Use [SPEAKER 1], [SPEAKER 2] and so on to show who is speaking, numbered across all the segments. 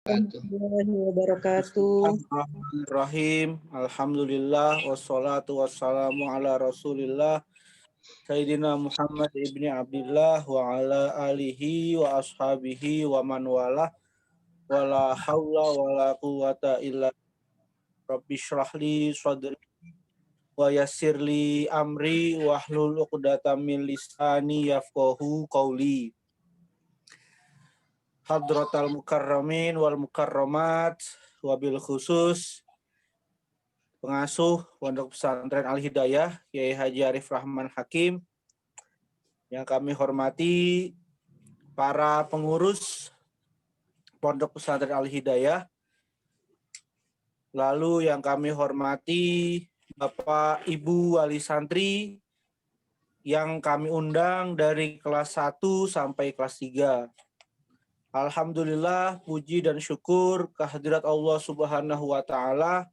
[SPEAKER 1] warahmatullahi wabarakatuh.
[SPEAKER 2] Bismillahirrahmanirrahim. Alhamdulillah wassalatu wassalamu ala Rasulillah Sayyidina Muhammad ibni Abdillah wa ala alihi wa ashabihi wa man wala wala hawla wala quwata illa rabbi syrahli sadri wa yassirli amri wahlul uqdatam min lisani yafqahu qawli. Hadratal mukarramin wal mukarramat wabil khusus pengasuh Pondok Pesantren Al-Hidayah Kiai Haji Arif Rahman Hakim, yang kami hormati para pengurus Pondok Pesantren Al-Hidayah, lalu yang kami hormati Bapak Ibu wali santri yang kami undang dari kelas 1 sampai kelas 3. Alhamdulillah, puji dan syukur kehadirat Allah Subhanahu wa Ta'ala.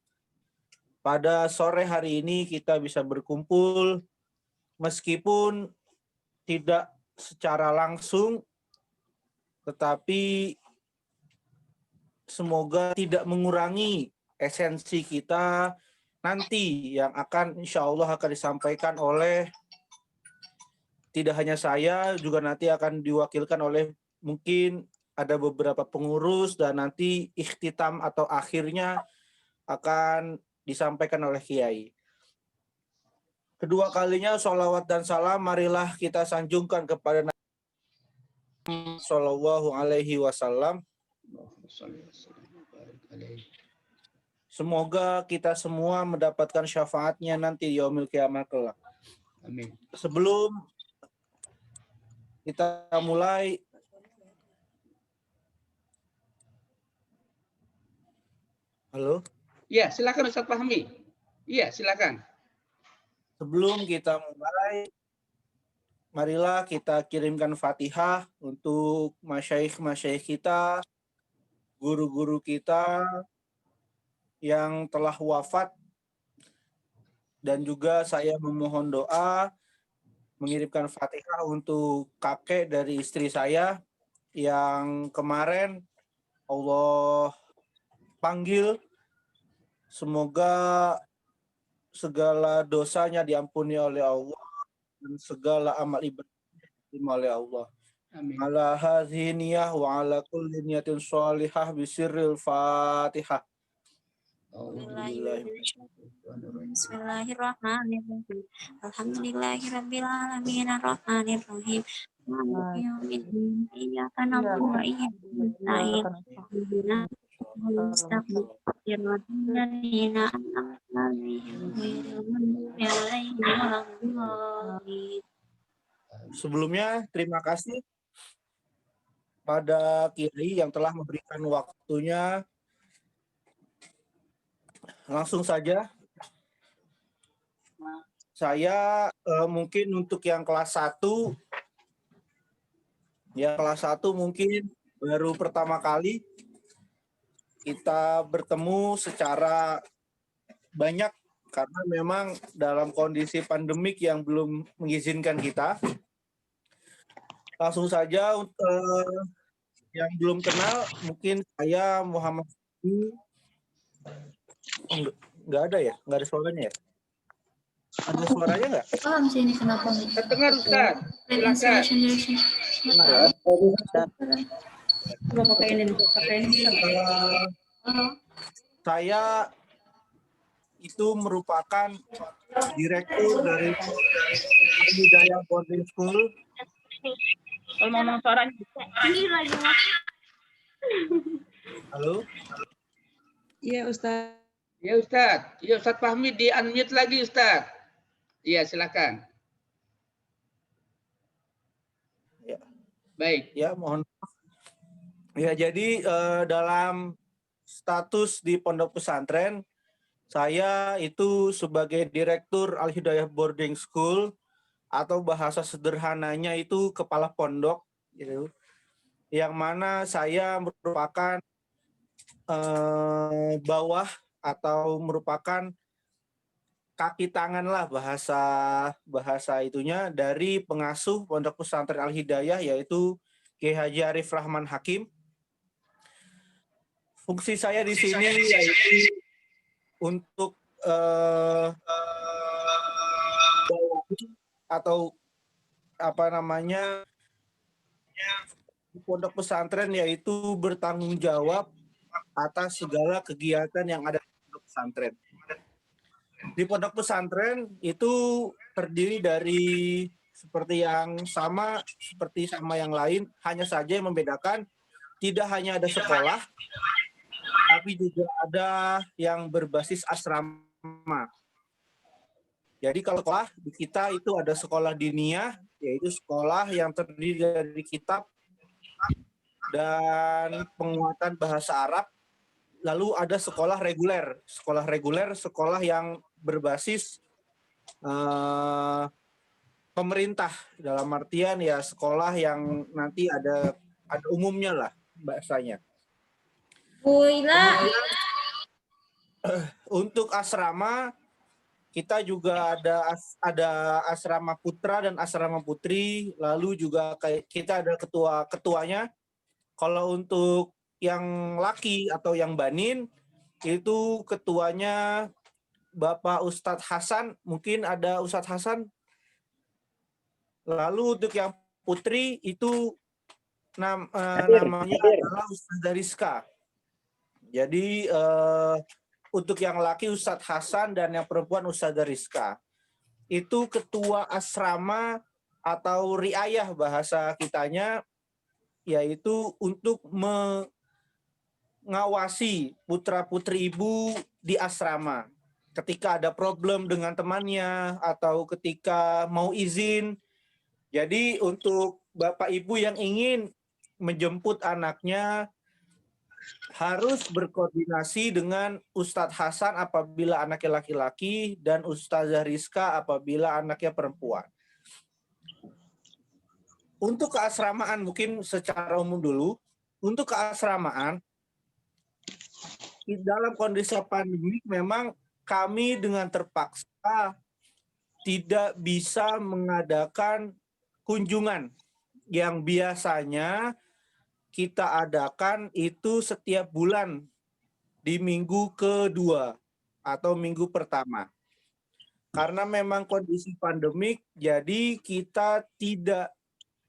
[SPEAKER 2] Pada sore hari ini kita bisa berkumpul meskipun tidak secara langsung, tetapi semoga tidak mengurangi esensi kita nanti yang akan insya Allah akan disampaikan oleh tidak hanya saya, juga nanti akan diwakilkan oleh mungkin ada beberapa pengurus, dan nanti ikhtitam atau akhirnya akan disampaikan oleh Kiai. Kedua kalinya sholawat dan salam marilah kita sanjungkan kepada Nabi Sallallahu Alaihi Wasallam. Semoga kita semua mendapatkan syafaatnya nanti di yaumil kiamat kelak.
[SPEAKER 3] Amin.
[SPEAKER 2] Sebelum kita mulai, halo?
[SPEAKER 3] Ya, silakan Ustaz Fahmi. Iya, silakan.
[SPEAKER 2] Sebelum kita mulai, marilah kita kirimkan Fatihah untuk masyaikh-masyaikh kita, guru-guru kita yang telah wafat, dan juga saya memohon doa mengirimkan Fatihah untuk kakek dari istri saya yang kemarin Allah panggil. Semoga segala dosanya diampuni oleh Allah dan segala amal ibadahnya diterima oleh Allah.
[SPEAKER 3] Amin.
[SPEAKER 2] Ala hadhihi niyah wa ala kulli niyatin sholihah bisirril Fatihah.
[SPEAKER 4] Bismillahirrahmanirrahim. Alhamdulillahirabbil alamin arrahmanir rahim. Maliki yaumiddin. Iyyaka na'budu wa iyyaka nasta'in. Ihdinas siratal mustaqim.
[SPEAKER 2] Sebelumnya terima kasih pada Kiai yang telah memberikan waktunya. Langsung saja saya mungkin untuk yang kelas 1, ya kelas 1 mungkin baru pertama kali kita bertemu secara banyak karena memang dalam kondisi pandemik yang belum mengizinkan kita. Langsung saja yang belum kenal, mungkin saya Muhammad. Nggak ada ya? Nggak ada suaranya ya? Ada suaranya nggak?
[SPEAKER 4] Paham sih ini kenapa?
[SPEAKER 3] Terdengar Ustaz. Silakan.
[SPEAKER 1] Coba pakai ini,
[SPEAKER 2] Saya itu merupakan direktur dari Al-Hidayah Boarding School.
[SPEAKER 1] Kalau mau suaranya ini lagi.
[SPEAKER 2] Halo?
[SPEAKER 1] Iya Ustaz.
[SPEAKER 3] Ya Ustaz. Ya Ustaz Fahmi di unmute lagi Ustaz. Iya, silakan.
[SPEAKER 2] Ya.
[SPEAKER 3] Baik.
[SPEAKER 2] Ya, mohon maaf. Ya, jadi dalam status di Pondok Pesantren, saya itu sebagai Direktur Al-Hidayah Boarding School, atau bahasa sederhananya itu kepala pondok, gitu. Yang mana saya merupakan bawah atau merupakan kaki tangan lah bahasa itunya dari pengasuh Pondok Pesantren Al-Hidayah, yaitu Kiai Haji Arif Rahman Hakim. Fungsi saya di sini yaitu untuk atau apa namanya di pondok pesantren, yaitu bertanggung jawab atas segala kegiatan yang ada di pondok pesantren. Di pondok pesantren itu terdiri dari seperti yang lain, hanya saja yang membedakan tidak hanya ada sekolah, tapi juga ada yang berbasis asrama. Jadi kalau sekolah di kita itu ada sekolah diniyah, yaitu sekolah yang terdiri dari kitab dan penguatan bahasa Arab. Lalu ada sekolah reguler. Sekolah yang berbasis pemerintah, dalam artian ya sekolah yang nanti ada umumnya lah bahasanya. Kemudian, untuk asrama kita juga ada asrama putra dan asrama putri, lalu juga kita ada ketuanya. Kalau untuk yang laki atau yang banin itu ketuanya Bapak Ustadz Hasan, mungkin ada Ustadz Hasan. Lalu untuk yang putri itu namanya adalah Ustazah Rizka. Jadi untuk yang laki Ustadz Hasan dan yang perempuan Ustazah Rizka. Itu ketua asrama atau riayah bahasa kitanya, yaitu untuk mengawasi putra-putri ibu di asrama. Ketika ada problem dengan temannya atau ketika mau izin. Jadi untuk Bapak Ibu yang ingin menjemput anaknya harus berkoordinasi dengan Ustadz Hasan apabila anaknya laki-laki dan Ustazah Rizka apabila anaknya perempuan. Untuk keasramaan mungkin secara umum dulu. Untuk keasramaan, dalam kondisi pandemi memang kami dengan terpaksa tidak bisa mengadakan kunjungan yang biasanya kita adakan itu setiap bulan di minggu kedua atau minggu pertama. Karena memang kondisi pandemik, jadi kita tidak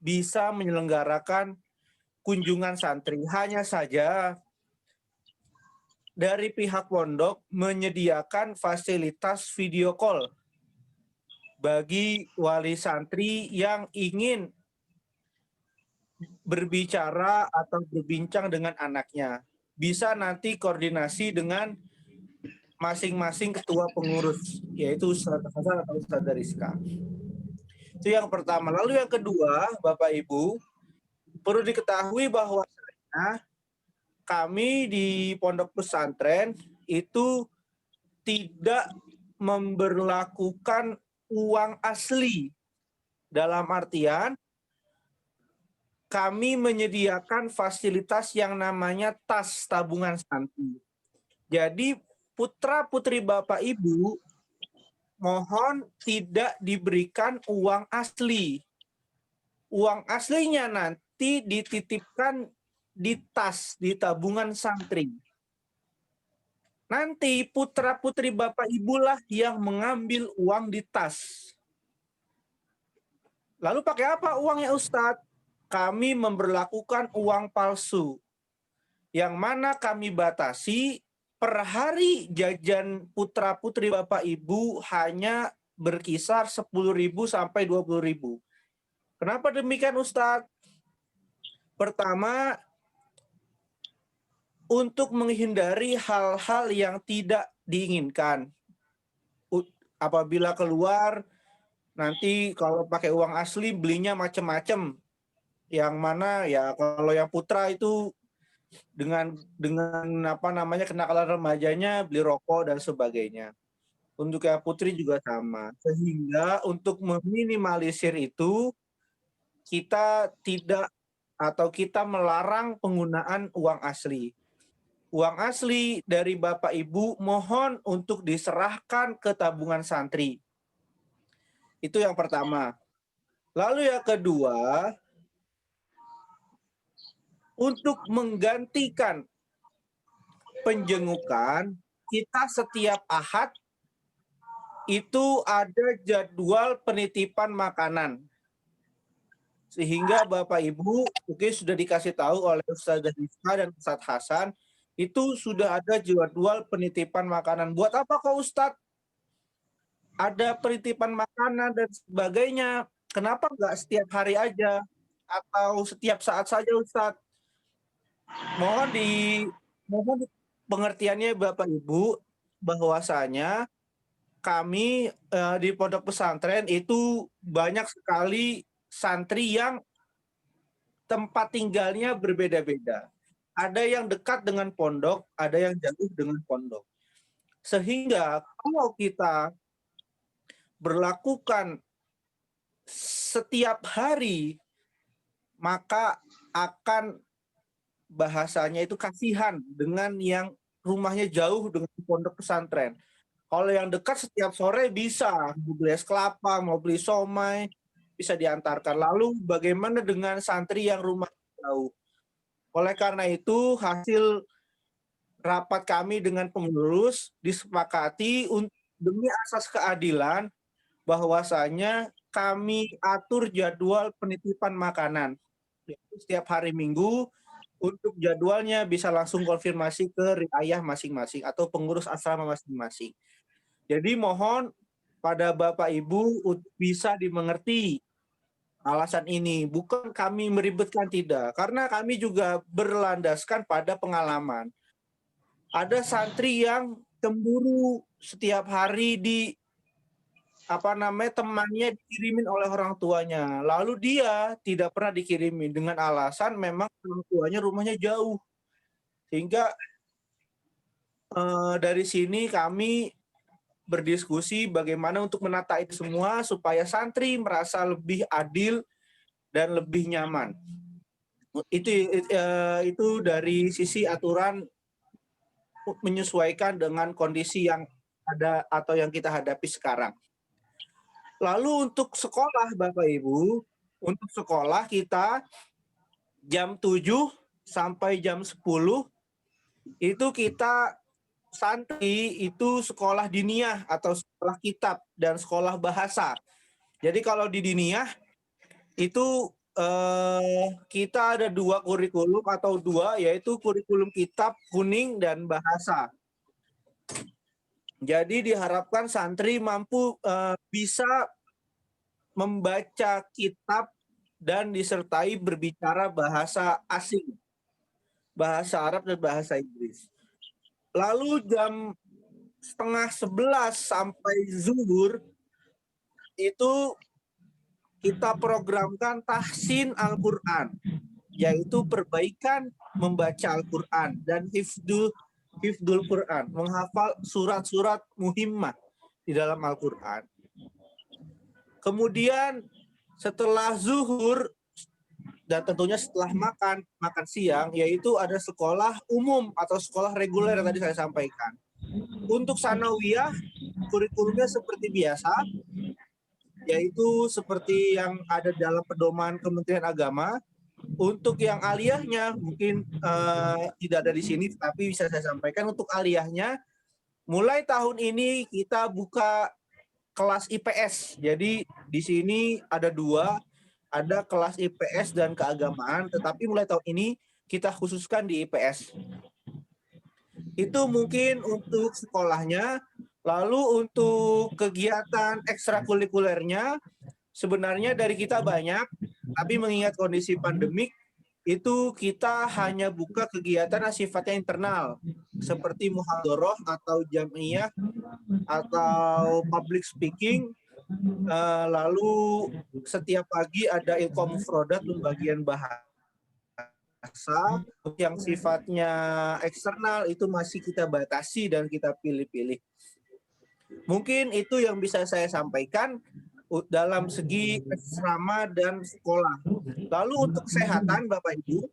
[SPEAKER 2] bisa menyelenggarakan kunjungan santri. Hanya saja dari pihak pondok menyediakan fasilitas video call bagi wali santri yang ingin berbicara atau berbincang dengan anaknya. Bisa nanti koordinasi dengan masing-masing ketua pengurus, yaitu Ustadz Hasan atau Ustadzah Rizka. Itu yang pertama. Lalu yang kedua, Bapak Ibu, perlu diketahui bahwa kami di pondok pesantren itu tidak memberlakukan uang asli. Dalam artian, kami menyediakan fasilitas yang namanya tas tabungan santri. Jadi putra-putri Bapak Ibu mohon tidak diberikan uang asli. Uang aslinya nanti dititipkan di tas, di tabungan santri. Nanti putra-putri Bapak Ibu lah yang mengambil uang di tas. Lalu pakai apa uangnya Ustadz? Kami memberlakukan uang palsu. Yang mana kami batasi per hari jajan putra-putri Bapak Ibu hanya berkisar 10.000 sampai 20.000. Kenapa demikian Ustadz? Pertama, untuk menghindari hal-hal yang tidak diinginkan. Apabila keluar, nanti kalau pakai uang asli belinya macam-macam. Yang mana ya kalau yang putra itu dengan apa namanya kenakalan remajanya beli rokok dan sebagainya. Untuk yang putri juga sama. Sehingga untuk meminimalisir itu kita tidak atau kita melarang penggunaan uang asli. Uang asli dari Bapak Ibu mohon untuk diserahkan ke tabungan santri. Itu yang pertama. Lalu yang kedua, untuk menggantikan penjengukan, kita setiap Ahad itu ada jadwal penitipan makanan. Sehingga Bapak Ibu mungkin sudah dikasih tahu oleh Ustazah Rizka dan Ustadz Hasan, itu sudah ada jadwal penitipan makanan. Buat apa kok Ustadz? Ada penitipan makanan dan sebagainya. Kenapa nggak setiap hari aja? Atau setiap saat saja Ustadz? Mohon pengertiannya Bapak Ibu, bahwasanya kami di pondok pesantren itu banyak sekali santri yang tempat tinggalnya berbeda-beda. Ada yang dekat dengan pondok, ada yang jauh dengan pondok. Sehingga kalau kita berlakukan setiap hari, maka akan bahasanya itu kasihan dengan yang rumahnya jauh dengan pondok pesantren. Kalau yang dekat setiap sore bisa, mau beli es kelapa, mau beli somai, bisa diantarkan. Lalu bagaimana dengan santri yang rumah jauh? Oleh karena itu, hasil rapat kami dengan pengurus disepakati demi asas keadilan bahwasanya kami atur jadwal penitipan makanan. Setiap hari Minggu, untuk jadwalnya bisa langsung konfirmasi ke riayah masing-masing atau pengurus asrama masing-masing. Jadi mohon pada Bapak Ibu bisa dimengerti alasan ini. Bukan kami meribetkan, tidak. Karena kami juga berlandaskan pada pengalaman. Ada santri yang cemburu setiap hari temannya dikirimin oleh orang tuanya. Lalu dia tidak pernah dikirimin dengan alasan memang orang tuanya rumahnya jauh. Sehingga dari sini kami berdiskusi bagaimana untuk menata itu semua supaya santri merasa lebih adil dan lebih nyaman. Itu dari sisi aturan menyesuaikan dengan kondisi yang ada atau yang kita hadapi sekarang. Lalu untuk sekolah Bapak Ibu, untuk sekolah kita jam 7 sampai jam 10 itu kita santri itu sekolah diniyah atau sekolah kitab dan sekolah bahasa. Jadi kalau di diniyah itu kita ada 2 kurikulum atau 2, yaitu kurikulum kitab kuning dan bahasa. Jadi diharapkan santri mampu bisa membaca kitab dan disertai berbicara bahasa asing, bahasa Arab dan bahasa Inggris. Lalu jam 10:30 sampai zuhur itu kita programkan tahsin Al-Quran, yaitu perbaikan membaca Al-Quran dan hifdul Quran, menghafal surat-surat muhimmah di dalam Al-Quran. Kemudian setelah zuhur dan tentunya setelah makan siang, yaitu ada sekolah umum atau sekolah reguler yang tadi saya sampaikan. Untuk sanawiyah, kurikulumnya seperti biasa, yaitu seperti yang ada dalam pedoman Kementerian Agama. Untuk yang aliyahnya mungkin tidak ada di sini, tapi bisa saya sampaikan untuk aliyahnya, mulai tahun ini kita buka kelas IPS. Jadi di sini ada 2, ada kelas IPS dan keagamaan, tetapi mulai tahun ini kita khususkan di IPS. Itu mungkin untuk sekolahnya. Lalu untuk kegiatan ekstrakurikulernya, sebenarnya dari kita banyak, tapi mengingat kondisi pandemik, itu kita hanya buka kegiatan yang sifatnya internal, seperti muhadharah atau jam'iyah, atau public speaking. Lalu setiap pagi ada ilqa mufrodat, pembagian bahasa. Yang sifatnya eksternal itu masih kita batasi dan kita pilih-pilih. Mungkin itu yang bisa saya sampaikan dalam segi asrama dan sekolah. Lalu untuk kesehatan Bapak Ibu,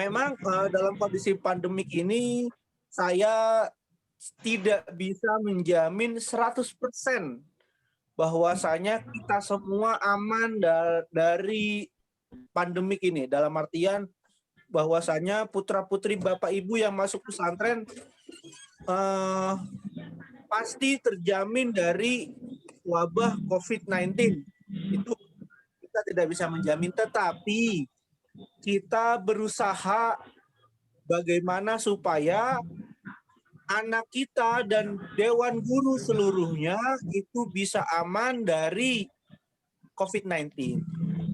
[SPEAKER 2] memang dalam kondisi pandemik ini saya tidak bisa menjamin 100% bahwasanya kita semua aman dari pandemik ini. Dalam artian bahwasanya putra-putri Bapak Ibu yang masuk pesantren pasti terjamin dari wabah COVID-19. Itu kita tidak bisa menjamin, tetapi kita berusaha bagaimana supaya anak kita dan dewan guru seluruhnya itu bisa aman dari COVID-19.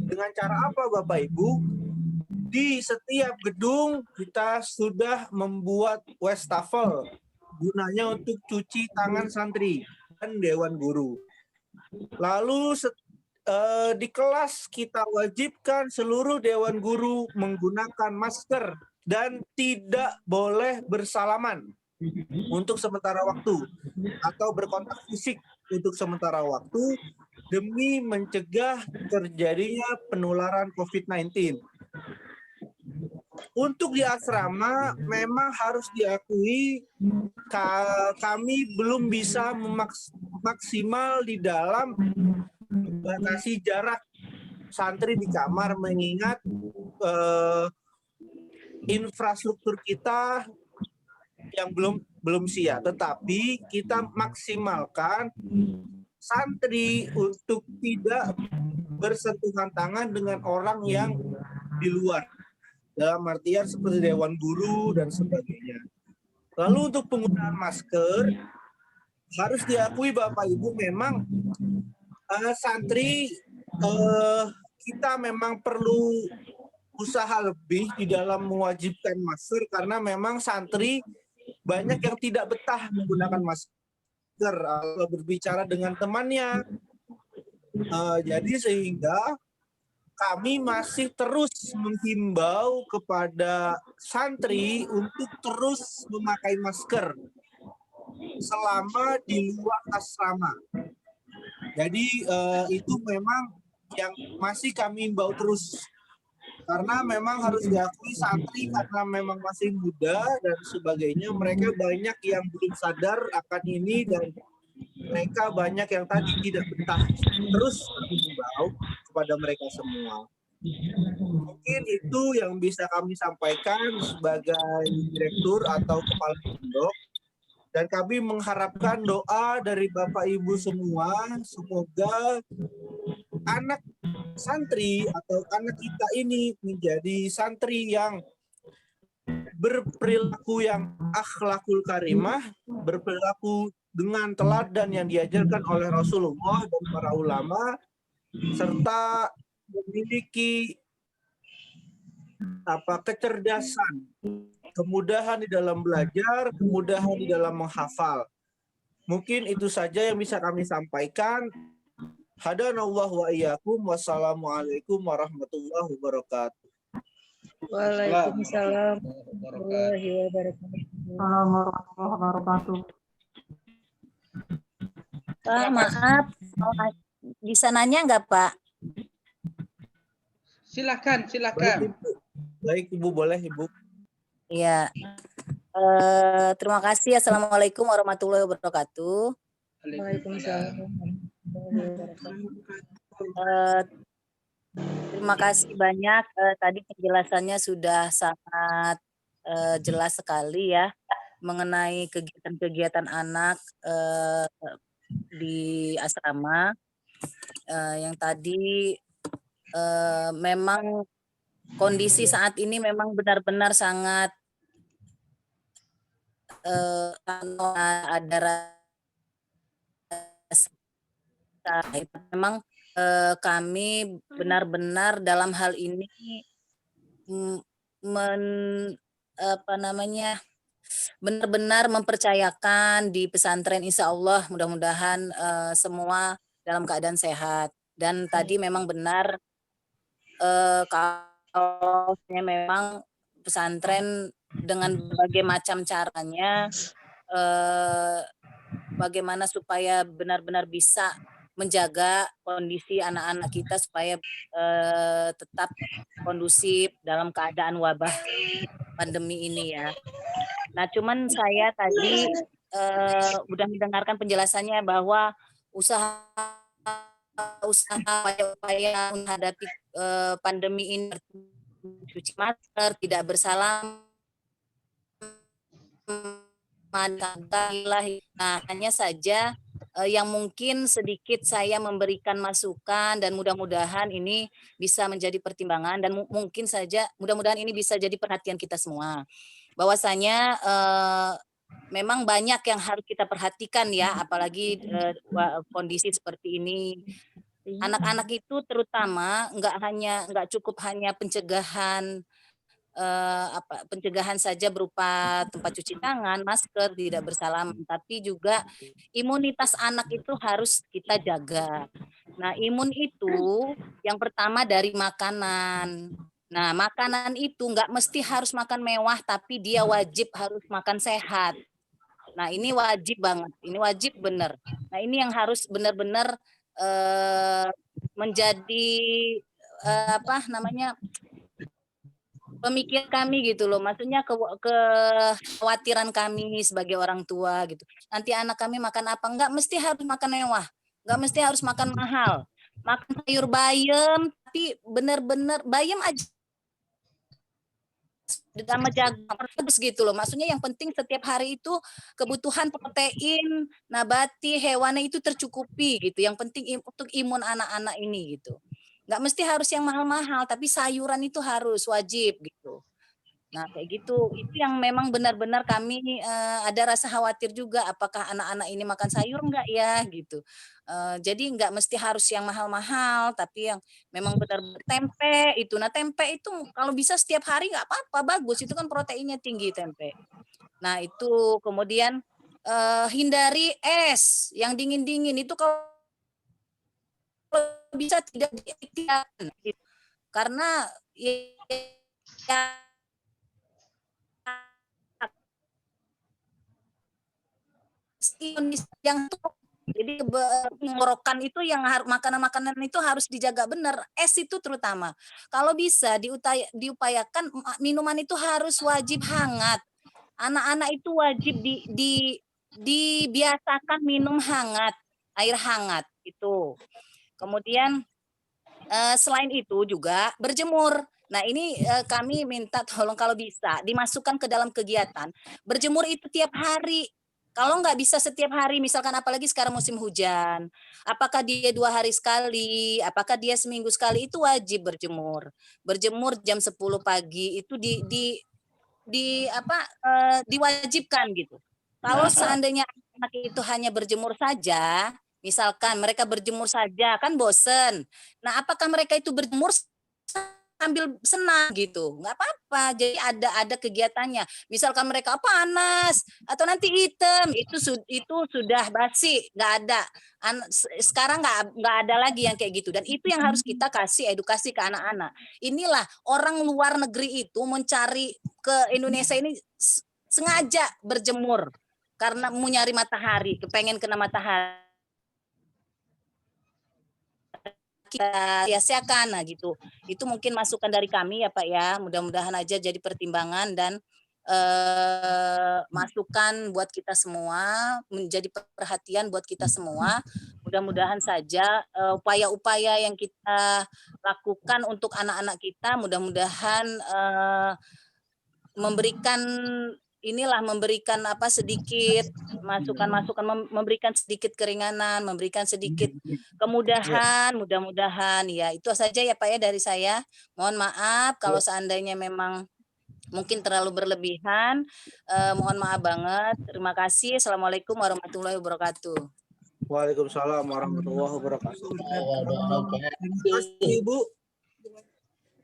[SPEAKER 2] Dengan cara apa Bapak Ibu? Di setiap gedung kita sudah membuat wastafel gunanya untuk cuci tangan santri dan dewan guru. Lalu di kelas kita wajibkan seluruh dewan guru menggunakan masker dan tidak boleh bersalaman untuk sementara waktu atau berkontak fisik untuk sementara waktu demi mencegah terjadinya penularan COVID-19. Untuk di asrama memang harus diakui kami belum bisa maksimal di dalam membatasi jarak santri di kamar mengingat infrastruktur kita yang belum siap, tetapi kita maksimalkan santri untuk tidak bersentuhan tangan dengan orang yang di luar, dalam artian seperti dewan guru dan sebagainya. Lalu untuk penggunaan masker harus diakui Bapak Ibu memang santri kita memang perlu usaha lebih di dalam mewajibkan masker karena memang santri banyak yang tidak betah menggunakan masker atau berbicara dengan temannya. Jadi sehingga kami masih terus menghimbau kepada santri untuk terus memakai masker selama di luar asrama. Jadi itu memang yang masih kami himbau terus. Karena memang harus diakui santri karena memang masih muda dan sebagainya, mereka banyak yang belum sadar akan ini dan mereka banyak yang tadi tidak betah. Terus himbau kepada mereka semua. Mungkin itu yang bisa kami sampaikan sebagai direktur atau kepala pondok. Dan kami mengharapkan doa dari Bapak Ibu semua, semoga anak santri atau anak kita ini menjadi santri yang berperilaku yang akhlakul karimah, berperilaku dengan teladan yang diajarkan oleh Rasulullah dan para ulama, serta memiliki kecerdasan, kemudahan di dalam belajar, kemudahan di dalam menghafal. Mungkin itu saja yang bisa kami sampaikan. Hadanallah wa iyyakum. Wassalamualaikum warahmatullahi wabarakatuh.
[SPEAKER 1] Waalaikumsalam warahmatullahi wabarakatuh.
[SPEAKER 5] Assalamualaikum warahmatullahi wabarakatuh.
[SPEAKER 6] Pak, maaf, bisa nanya nggak Pak?
[SPEAKER 3] Silakan.
[SPEAKER 2] Baik Ibu, boleh Ibu.
[SPEAKER 6] Iya. Terima kasih. Assalamualaikum warahmatullahi wabarakatuh.
[SPEAKER 1] Waalaikumsalam.
[SPEAKER 6] Terima kasih banyak. Tadi penjelasannya sudah sangat jelas sekali ya mengenai kegiatan-kegiatan anak di asrama. Yang tadi memang kondisi saat ini memang benar-benar sangat ada memang kami benar-benar dalam hal ini benar-benar mempercayakan di pesantren, insya Allah mudah-mudahan semua dalam keadaan sehat. Dan tadi memang benar kalau memang pesantren dengan berbagai macam caranya bagaimana supaya benar-benar bisa menjaga kondisi anak-anak kita supaya tetap kondusif dalam keadaan wabah pandemi ini ya. Nah, cuman saya tadi udah mendengarkan penjelasannya bahwa upaya menghadapi pandemi ini mencuci masker, tidak bersalaman. Nah, hanya saja yang mungkin sedikit saya memberikan masukan dan mudah-mudahan ini bisa menjadi pertimbangan dan mungkin saja mudah-mudahan ini bisa jadi perhatian kita semua. Bahwasanya memang banyak yang harus kita perhatikan ya, apalagi kondisi seperti ini. Anak-anak itu terutama nggak cukup hanya pencegahan pencegahan saja berupa tempat cuci tangan, masker, tidak bersalaman, tapi juga imunitas anak itu harus kita jaga. Nah, imun itu yang pertama dari makanan. Nah, makanan itu nggak mesti harus makan mewah, tapi dia wajib harus makan sehat. Nah, ini wajib banget, ini wajib benar. Nah, ini yang harus benar-benar menjadi pemikir kami gitu loh, maksudnya kekhawatiran kami sebagai orang tua gitu. Nanti anak kami makan apa? Enggak mesti harus makan mewah, enggak mesti harus makan mahal. Makan sayur bayam, tapi benar-benar bayam aja sama jagung terus gitu loh. Maksudnya yang penting setiap hari itu kebutuhan protein nabati hewani itu tercukupi gitu. Yang penting untuk imun anak-anak ini gitu. Nggak mesti harus yang mahal-mahal, tapi sayuran itu harus wajib gitu. Nah kayak gitu, itu yang memang benar-benar kami ada rasa khawatir juga, apakah anak-anak ini makan sayur enggak ya gitu. Jadi nggak mesti harus yang mahal-mahal, tapi yang memang benar-benar tempe itu. Nah tempe itu kalau bisa setiap hari nggak apa-apa, bagus, itu kan proteinnya tinggi tempe. Nah itu kemudian hindari es yang dingin-dingin itu kalau bisa tidak diikhtiarkan karena yang jadi tenggorokan itu yang makanan-makanan itu harus dijaga benar, es itu terutama. Kalau bisa diupayakan minuman itu harus wajib hangat. Anak-anak itu wajib dibiasakan minum hangat, air hangat itu. Kemudian selain itu juga berjemur. Nah ini kami minta tolong kalau bisa dimasukkan ke dalam kegiatan. Berjemur itu tiap hari. Kalau nggak bisa setiap hari, misalkan apalagi sekarang musim hujan, apakah dia 2 hari sekali, apakah dia seminggu sekali, itu wajib berjemur. Berjemur jam 10 pagi itu diwajibkan gitu. Kalau seandainya anak itu hanya berjemur saja, misalkan mereka berjemur saja kan bosen. Nah, apakah mereka itu berjemur sambil senang gitu? Nggak apa-apa. Jadi ada kegiatannya. Misalkan mereka panas atau nanti hitam, itu sudah basi, nggak ada. Sekarang nggak ada lagi yang kayak gitu. Dan itu yang harus kita kasih edukasi ke anak-anak. Inilah orang luar negeri itu mencari ke Indonesia ini sengaja berjemur karena mau nyari matahari, kepengen kena matahari. Kita sia-siakan, nah gitu. Itu mungkin masukan dari kami ya Pak ya. Mudah-mudahan aja jadi pertimbangan dan masukan buat kita semua, menjadi perhatian buat kita semua. Mudah-mudahan saja upaya-upaya yang kita lakukan untuk anak-anak kita, mudah-mudahan memberikan sedikit masukan, memberikan sedikit keringanan, memberikan sedikit kemudahan, mudah-mudahan ya. Itu saja ya Pak ya dari saya. Mohon maaf kalau seandainya memang mungkin terlalu berlebihan, mohon maaf banget. Terima kasih. Assalamualaikum warahmatullahi wabarakatuh.
[SPEAKER 2] Waalaikumsalam warahmatullahi wabarakatuh.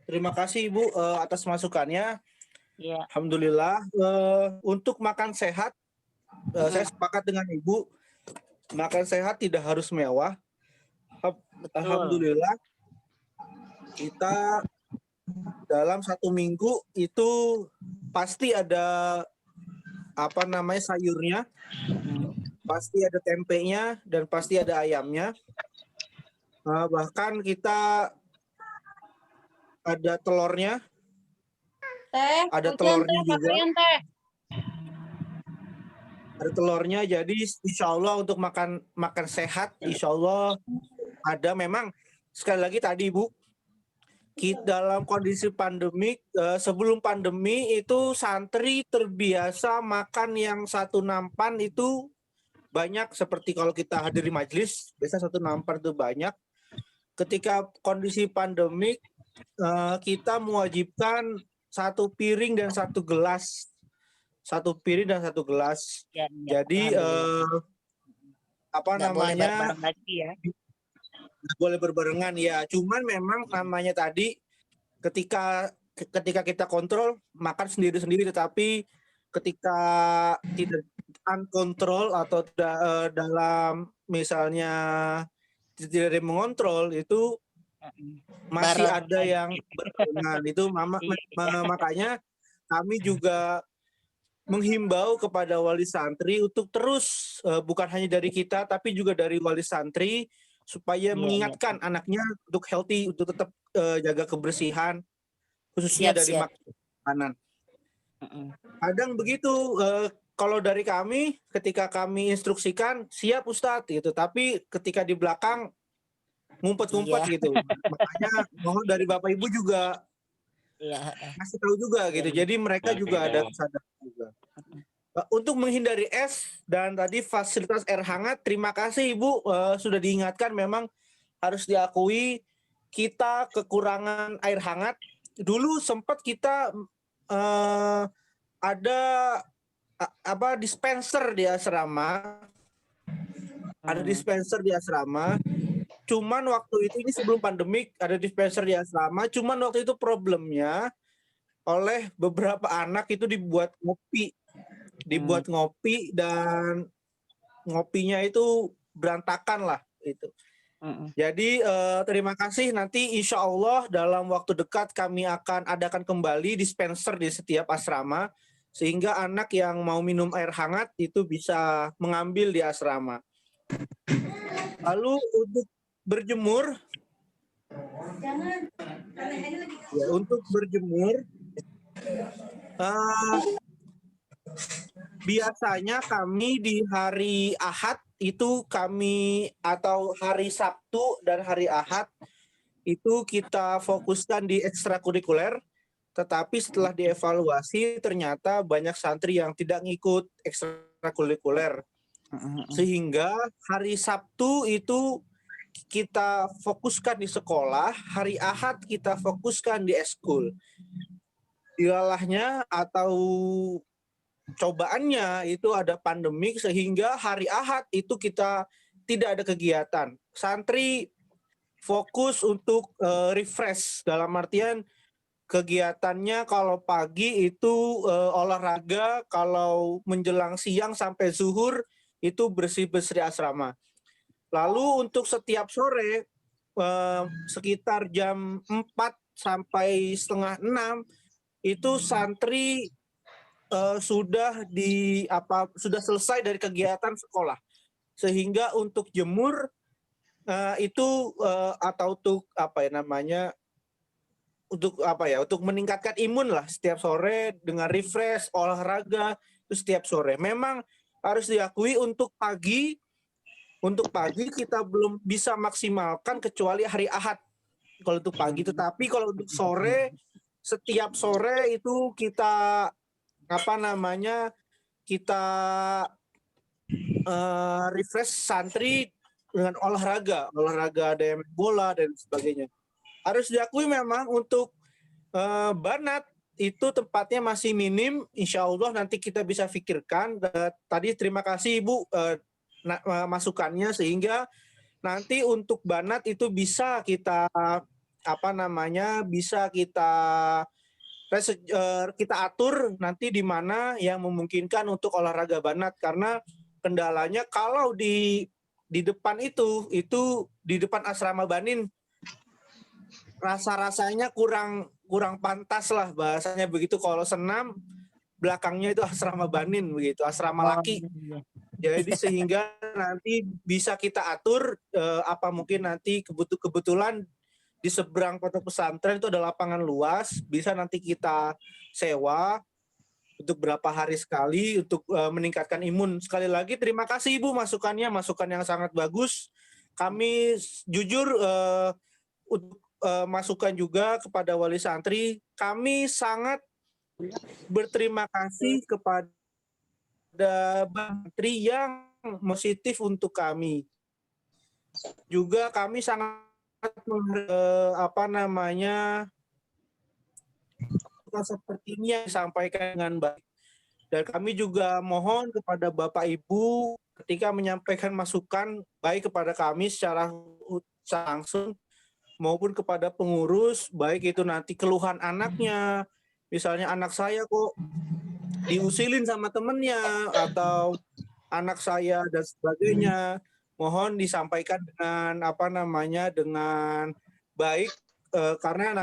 [SPEAKER 2] Terima kasih Ibu atas masukannya.
[SPEAKER 6] Ya.
[SPEAKER 2] Alhamdulillah. Untuk makan sehat, saya sepakat dengan Ibu. Makan sehat tidak harus mewah. Alhamdulillah, kita dalam 1 minggu itu pasti ada sayurnya, pasti ada tempenya, dan pasti ada ayamnya. Bahkan kita ada telurnya. Ada telurnya juga. Ada telurnya, jadi insya Allah untuk makan sehat, insya Allah ada. Memang sekali lagi tadi Bu, dalam kondisi pandemik, sebelum pandemi itu santri terbiasa makan yang satu nampan itu banyak, seperti kalau kita hadiri majelis, biasa satu nampan itu banyak. Ketika kondisi pandemik, kita mewajibkan satu piring dan satu gelas. Satu piring dan satu gelas.
[SPEAKER 6] Ya,
[SPEAKER 2] Jadi
[SPEAKER 6] nggak boleh bareng lagi ya.
[SPEAKER 2] boleh berbarengan ya. Cuman memang namanya tadi ketika kita kontrol makan sendiri-sendiri, tetapi ketika tidak unkontrol atau dalam misalnya tidak ada yang mengontrol itu masih
[SPEAKER 6] Bareng
[SPEAKER 2] ada yang berbarengan itu makanya kami juga menghimbau kepada wali santri untuk terus bukan hanya dari kita tapi juga dari wali santri supaya mengingatkan anaknya untuk healthy, untuk tetap jaga kebersihan khususnya dari makanan. Kadang begitu kalau dari kami ketika kami instruksikan siap Ustadz gitu, tapi ketika di belakang ngumpet-ngumpet gitu. Makanya mohon dari Bapak Ibu juga kasih tahu juga gitu. Jadi mereka juga ada kesadaran juga. Untuk menghindari es dan tadi fasilitas air hangat, terima kasih Ibu sudah diingatkan. Memang harus diakui kita kekurangan air hangat. Dulu sempat kita ada dispenser di asrama. Ada dispenser di asrama. Cuman waktu itu, ini sebelum pandemik, ada dispenser di asrama. Cuman waktu itu problemnya oleh beberapa anak itu dibuat ngopi. Dibuat ngopi dan ngopinya itu berantakan lah itu. Jadi terima kasih, nanti insya Allah dalam waktu dekat kami akan adakan kembali dispenser di setiap asrama sehingga anak yang mau minum air hangat itu bisa mengambil di asrama. Lalu untuk berjemur, untuk berjemur biasanya kami di hari Ahad itu atau hari Sabtu dan hari Ahad itu kita fokuskan di ekstrakurikuler, tetapi setelah dievaluasi ternyata banyak santri yang tidak ngikut ekstrakurikuler. Sehingga hari Sabtu itu kita fokuskan di sekolah, hari Ahad kita fokuskan di eskul. Dilalahnya atau cobaannya itu ada pandemik sehingga hari Ahad itu kita tidak ada kegiatan. Santri fokus untuk refresh, dalam artian kegiatannya kalau pagi itu olahraga, kalau menjelang siang sampai zuhur itu bersih-bersih asrama. Lalu untuk setiap sore sekitar jam 4 sampai setengah 6 itu santri sudah selesai dari kegiatan sekolah. Sehingga untuk jemur itu atau untuk meningkatkan imun lah setiap sore dengan refresh olahraga itu setiap sore. Memang harus diakui untuk pagi kita belum bisa maksimalkan kecuali hari Ahad kalau untuk pagi, tetapi kalau untuk sore setiap sore itu kita refresh santri dengan olahraga ada yang main bola dan sebagainya. Harus diakui memang untuk banat itu tempatnya masih minim, insya Allah nanti kita bisa pikirkan. Tadi terima kasih Ibu masukannya sehingga nanti untuk banat itu bisa kita kita atur nanti di mana yang memungkinkan untuk olahraga banat, karena kendalanya kalau di depan itu di depan asrama Banin rasanya kurang pantas lah bahasanya begitu. Kalau senam belakangnya itu asrama Banin begitu, asrama laki. Jadi sehingga nanti bisa kita atur mungkin nanti kebetulan di seberang pondok pesantren itu ada lapangan luas, bisa nanti kita sewa untuk berapa hari sekali untuk meningkatkan imun. Sekali lagi terima kasih Ibu masukan yang sangat bagus. Kami jujur untuk masukan juga kepada wali santri. Kami sangat berterima kasih kepada santri yang positif untuk kami. Juga kami sangat seperti ini yang disampaikan dengan baik. Dan kami juga mohon kepada Bapak Ibu ketika menyampaikan masukan baik kepada kami secara langsung maupun kepada pengurus, baik itu nanti keluhan anaknya, misalnya anak saya kok diusilin sama temennya atau anak saya dan sebagainya, mohon disampaikan dengan dengan baik. Karena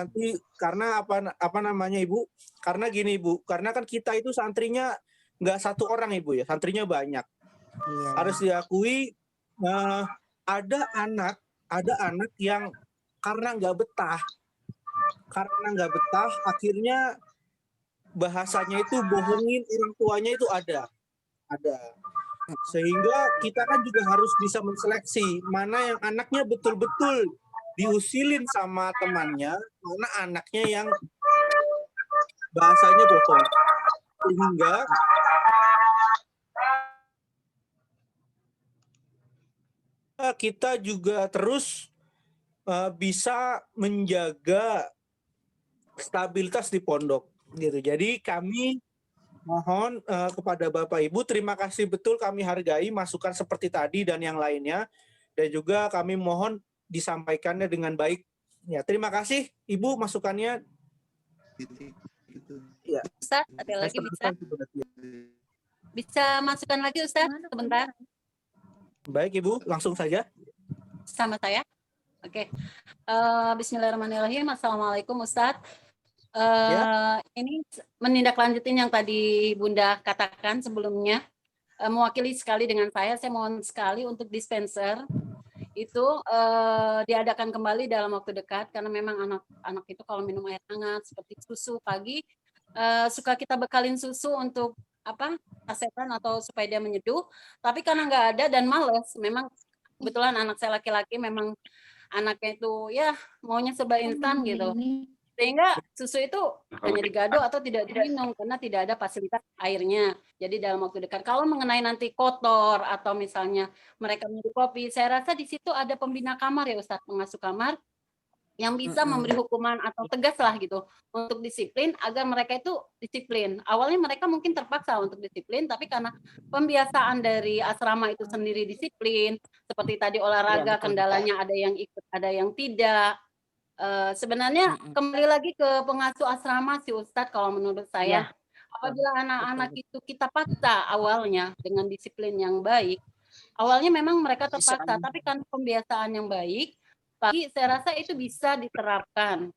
[SPEAKER 2] Ibu, karena gini Ibu, karena kan kita itu santrinya nggak satu orang Ibu ya, santrinya banyak.
[SPEAKER 6] Iya.
[SPEAKER 2] Harus diakui ada anak yang karena nggak betah akhirnya bahasanya itu bohongin orang tuanya itu ada. Sehingga kita kan juga harus bisa menseleksi mana yang anaknya betul-betul diusilin sama temannya, mana anaknya yang bahasanya bohong. Sehingga kita juga terus bisa menjaga stabilitas di pondok gitu. Jadi kami mohon kepada Bapak Ibu, terima kasih betul, kami hargai masukan seperti tadi dan yang lainnya, dan juga kami mohon disampaikannya dengan baik. Ya, terima kasih Ibu masukannya. Ya.
[SPEAKER 7] Ustaz, ada lagi bisa masukan lagi Ustaz sebentar
[SPEAKER 2] Baik Ibu, langsung saja.
[SPEAKER 7] sama saya. Oke. Bismillahirrahmanirrahim. Assalamualaikum Ustaz. Ini menindaklanjutin yang tadi Bunda katakan sebelumnya, mewakili sekali dengan saya mohon sekali untuk dispenser itu diadakan kembali dalam waktu dekat, karena memang anak-anak itu kalau minum air hangat seperti susu pagi, suka kita bekalin susu untuk sasetan atau supaya dia menyeduh, tapi karena nggak ada dan males, memang kebetulan anak saya laki-laki memang anaknya itu ya maunya serba instan gitu, sehingga susu itu hanya digado atau tidak diminum karena tidak ada fasilitas airnya. Jadi dalam waktu dekat, kalau mengenai nanti kotor atau misalnya mereka minum kopi, saya rasa di situ ada pembina kamar ya Ustadz, pengasuh kamar yang bisa memberi hukuman atau tegas lah gitu untuk disiplin, agar mereka itu disiplin. Awalnya mereka mungkin terpaksa untuk disiplin, tapi karena pembiasaan dari asrama itu sendiri disiplin, seperti tadi olahraga, kendalanya ada yang ikut, ada yang tidak. Sebenarnya kembali lagi ke pengasuh asrama sih Ustadz, kalau menurut saya. Apabila anak-anak itu kita paksa awalnya dengan disiplin yang baik, awalnya memang mereka terpaksa, tapi kan pembiasaan yang baik, tapi saya rasa itu bisa diterapkan.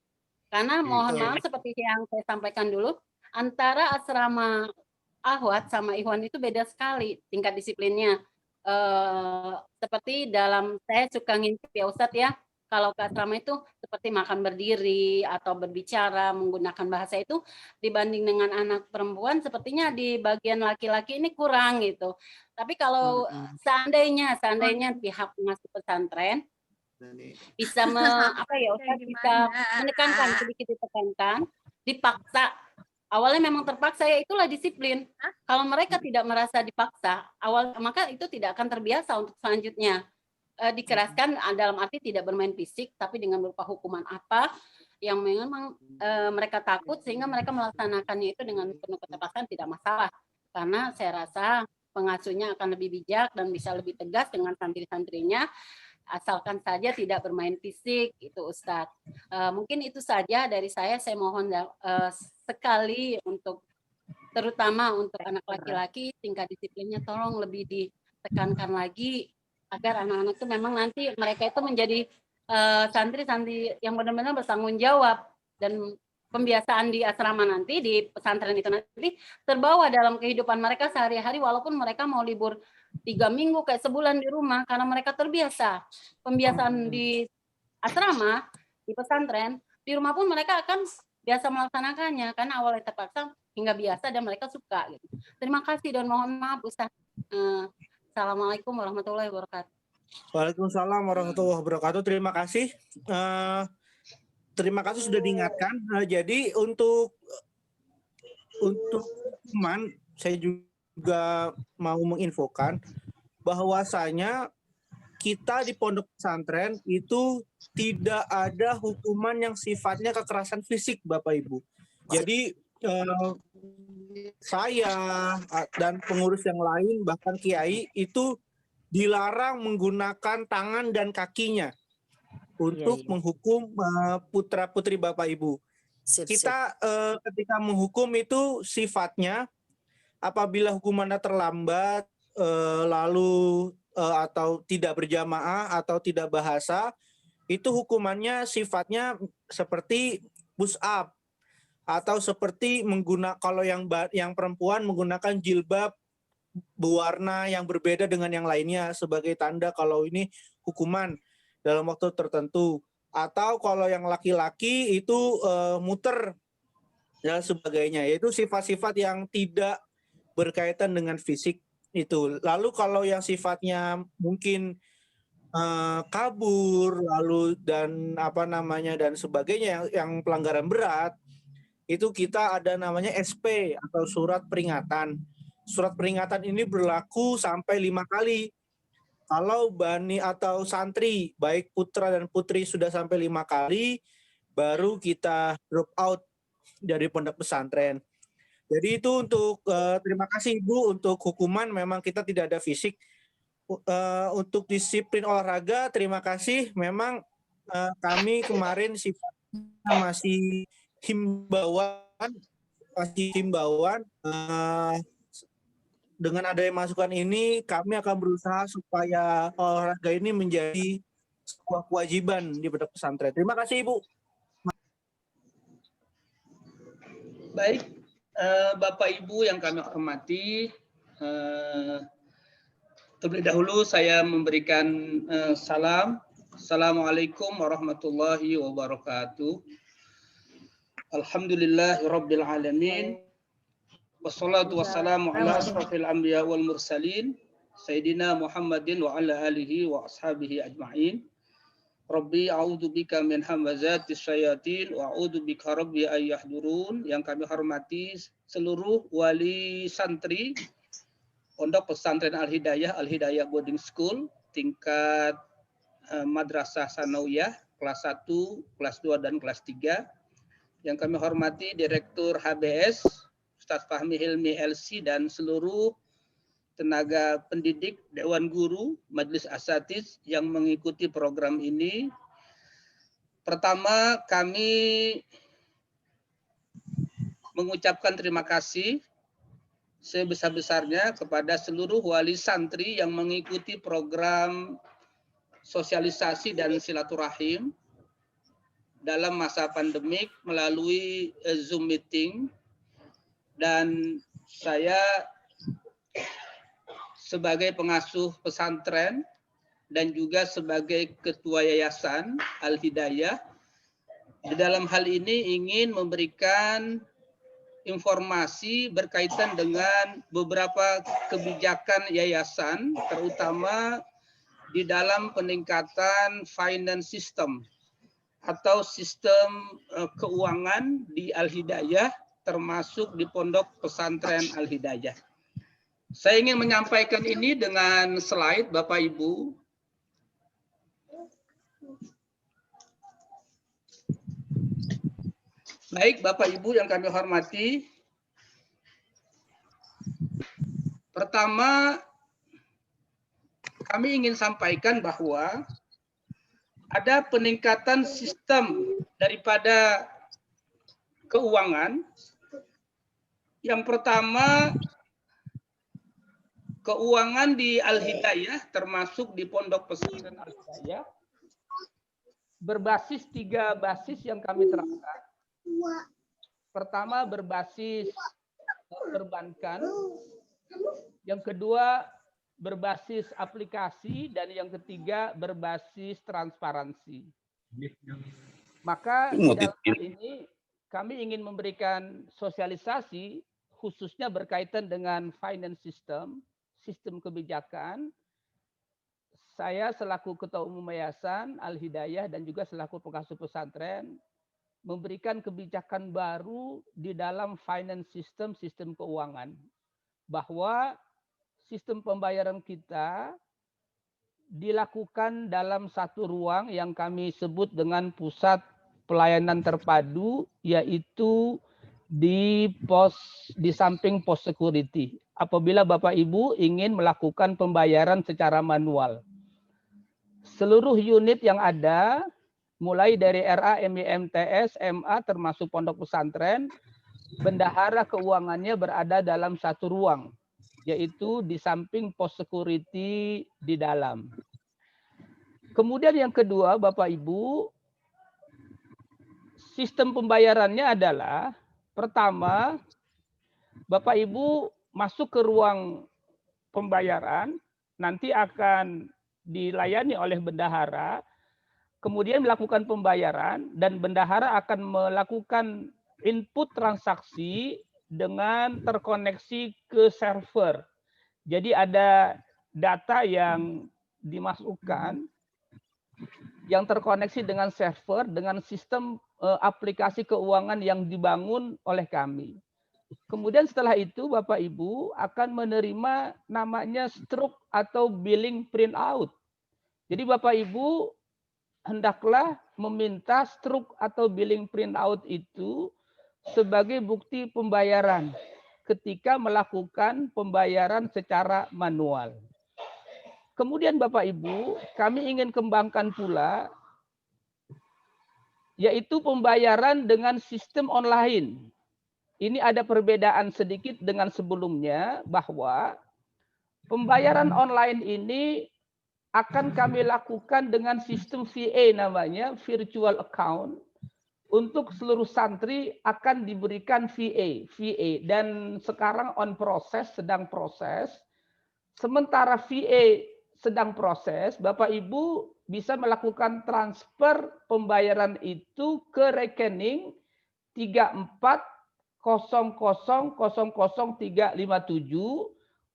[SPEAKER 7] Karena mohon maaf seperti yang saya sampaikan dulu, antara asrama Ahwat sama Ikhwan itu beda sekali tingkat disiplinnya. Seperti dalam, saya suka ngintip ya Ustadz ya, kalau ke asrama itu seperti makan berdiri atau berbicara menggunakan bahasa itu, dibanding dengan anak perempuan sepertinya di bagian laki-laki ini kurang gitu. Tapi kalau seandainya pihak pengasuh pesantren bisa bisa menekankan, sedikit ditekankan, dipaksa. Awalnya memang terpaksa, ya itulah disiplin. Kalau mereka tidak merasa dipaksa, maka itu tidak akan terbiasa untuk selanjutnya. Dikeraskan dalam arti tidak bermain fisik, tapi dengan berupa hukuman apa yang memang mereka takut, sehingga mereka melaksanakannya itu dengan penuh ketegasan, tidak masalah. Karena saya rasa pengasuhnya akan lebih bijak dan bisa lebih tegas dengan santri-santrinya, asalkan saja tidak bermain fisik, itu Ustadz. Mungkin itu saja dari saya mohon sekali untuk, terutama untuk anak laki-laki, tingkat disiplinnya tolong lebih ditekankan lagi, agar anak-anak itu memang nanti mereka itu menjadi santri-santri yang benar-benar bertanggung jawab, dan pembiasaan di asrama nanti, di pesantren itu nanti terbawa dalam kehidupan mereka sehari-hari, walaupun mereka mau libur 3 minggu kayak sebulan di rumah, karena mereka terbiasa. Pembiasaan di asrama, di pesantren, di rumah pun mereka akan biasa melaksanakannya, karena awalnya terpaksa hingga biasa dan mereka suka gitu. Terima kasih dan mohon maaf Ustaz. Assalamualaikum warahmatullahi wabarakatuh.
[SPEAKER 2] Waalaikumsalam warahmatullahi wabarakatuh. Terima kasih. terima kasih sudah diingatkan. Jadi untuk hukuman, saya juga mau menginfokan bahwasanya kita di pondok pesantren itu tidak ada hukuman yang sifatnya kekerasan fisik, Bapak Ibu. Jadi saya dan pengurus yang lain, bahkan kiai, itu dilarang menggunakan tangan dan kakinya untuk menghukum putra-putri Bapak Ibu. Kita ketika menghukum itu sifatnya apabila hukumannya terlambat, lalu atau tidak berjamaah atau tidak bahasa, itu hukumannya sifatnya seperti push up atau seperti kalau yang perempuan menggunakan jilbab berwarna yang berbeda dengan yang lainnya sebagai tanda kalau ini hukuman dalam waktu tertentu, atau kalau yang laki-laki itu muter dan sebagainya, yaitu sifat-sifat yang tidak berkaitan dengan fisik itu. Lalu kalau yang sifatnya mungkin kabur lalu dan dan sebagainya yang pelanggaran berat, itu kita ada namanya SP atau surat peringatan. Surat peringatan ini berlaku sampai 5 kali. Kalau bani atau santri, baik putra dan putri sudah sampai 5 kali, baru kita drop out dari pondok pesantren. Jadi itu untuk terima kasih Ibu, untuk hukuman memang kita tidak ada fisik. Untuk disiplin olahraga, terima kasih. Memang kami kemarin sifatnya masih himbauan, dengan adanya masukan ini, kami akan berusaha supaya olahraga ini menjadi sebuah kewajiban di pondok pesantren. Terima kasih, Ibu.
[SPEAKER 3] Baik, Bapak Ibu yang kami hormati, terlebih dahulu saya memberikan salam. Assalamualaikum warahmatullahi wabarakatuh. Alhamdulillahirabbil alamin. Wassalatu wassalamu ala asrafil anbiya wal mursalin Sayyidina Muhammadin wa ala alihi wa ashabihi ajma'in. Rabbi a'udzu bika min hamazatis syayatin wa a'udzu bika rabbi ayyahdurun. Yang kami hormati seluruh wali santri Pondok Pesantren Al-Hidayah, Al-Hidayah Boarding School tingkat Madrasah Sanawiyah kelas 1, kelas 2 dan kelas 3. Yang kami hormati Direktur HBS Ustadz Fahmi Hilmi LC dan seluruh tenaga pendidik, Dewan Guru, Majelis Asatiz yang mengikuti program ini. Pertama, kami mengucapkan terima kasih sebesar-besarnya kepada seluruh wali santri yang mengikuti program sosialisasi dan silaturahim dalam masa pandemik melalui Zoom meeting. Dan saya sebagai pengasuh pesantren dan juga sebagai ketua yayasan Al-Hidayah di dalam hal ini ingin memberikan informasi berkaitan dengan beberapa kebijakan yayasan, terutama di dalam peningkatan finance system atau sistem keuangan di Al-Hidayah, termasuk di Pondok Pesantren Al-Hidayah. Saya ingin menyampaikan ini dengan slide, Bapak Ibu. Baik, Bapak Ibu yang kami hormati. Pertama, kami ingin sampaikan bahwa ada peningkatan sistem daripada keuangan. Yang pertama, keuangan di Al-Hidayah, termasuk di Pondok Pesantren Al-Hidayah, berbasis 3 basis yang kami terangkan. Pertama, berbasis perbankan. Yang kedua, berbasis aplikasi. Dan yang ketiga, berbasis transparansi. Maka dalam hal ini, kami ingin memberikan sosialisasi khususnya berkaitan dengan finance system, sistem kebijakan. Saya selaku Ketua Umum Yayasan Al-Hidayah dan juga selaku pengasuh pesantren
[SPEAKER 8] memberikan kebijakan baru di dalam finance system, sistem keuangan. Bahwa sistem pembayaran kita dilakukan dalam satu ruang yang kami sebut dengan pusat pelayanan terpadu, yaitu di samping pos security. Apabila Bapak Ibu ingin melakukan pembayaran secara manual, seluruh unit yang ada, mulai dari RA, MI, MTS, MA, termasuk pondok pesantren, bendahara keuangannya berada dalam satu ruang, yaitu di samping pos security di dalam. Kemudian yang kedua, Bapak Ibu, sistem pembayarannya adalah, pertama, Bapak Ibu masuk ke ruang pembayaran, nanti akan dilayani oleh bendahara, kemudian melakukan pembayaran, dan bendahara akan melakukan input transaksi dengan terkoneksi ke server. Jadi ada data yang dimasukkan, yang terkoneksi dengan server, dengan sistem aplikasi keuangan yang dibangun oleh kami. Kemudian setelah itu Bapak Ibu akan menerima namanya struk atau billing printout. Jadi Bapak Ibu hendaklah meminta struk atau billing printout itu sebagai bukti pembayaran ketika melakukan pembayaran secara manual. Kemudian Bapak Ibu, kami ingin kembangkan pula yaitu pembayaran dengan sistem online. Ini ada perbedaan sedikit dengan sebelumnya, bahwa pembayaran online ini akan kami lakukan dengan sistem VA, namanya virtual account. Untuk seluruh santri akan diberikan VA, dan sekarang on proses, sedang proses. Sementara VA sedang proses, Bapak Ibu bisa melakukan transfer pembayaran itu ke rekening 3400000357,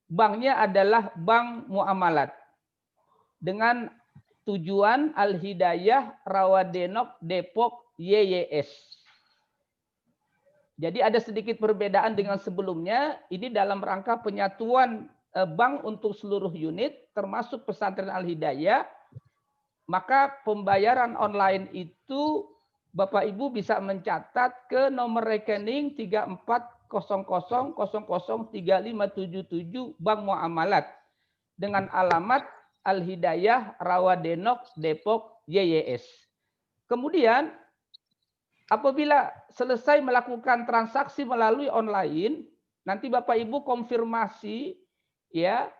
[SPEAKER 8] banknya adalah Bank Muamalat, dengan tujuan Al-Hidayah Rawadenok Depok YYS. Jadi ada sedikit perbedaan dengan sebelumnya, ini dalam rangka penyatuan bank untuk seluruh unit, termasuk pesantren Al-Hidayah. Maka pembayaran online itu Bapak Ibu bisa mencatat ke nomor rekening 3400003577 Bank Muamalat dengan alamat Al-Hidayah Rawadenok Depok YYS. Kemudian apabila selesai melakukan transaksi melalui online, nanti Bapak Ibu konfirmasi ya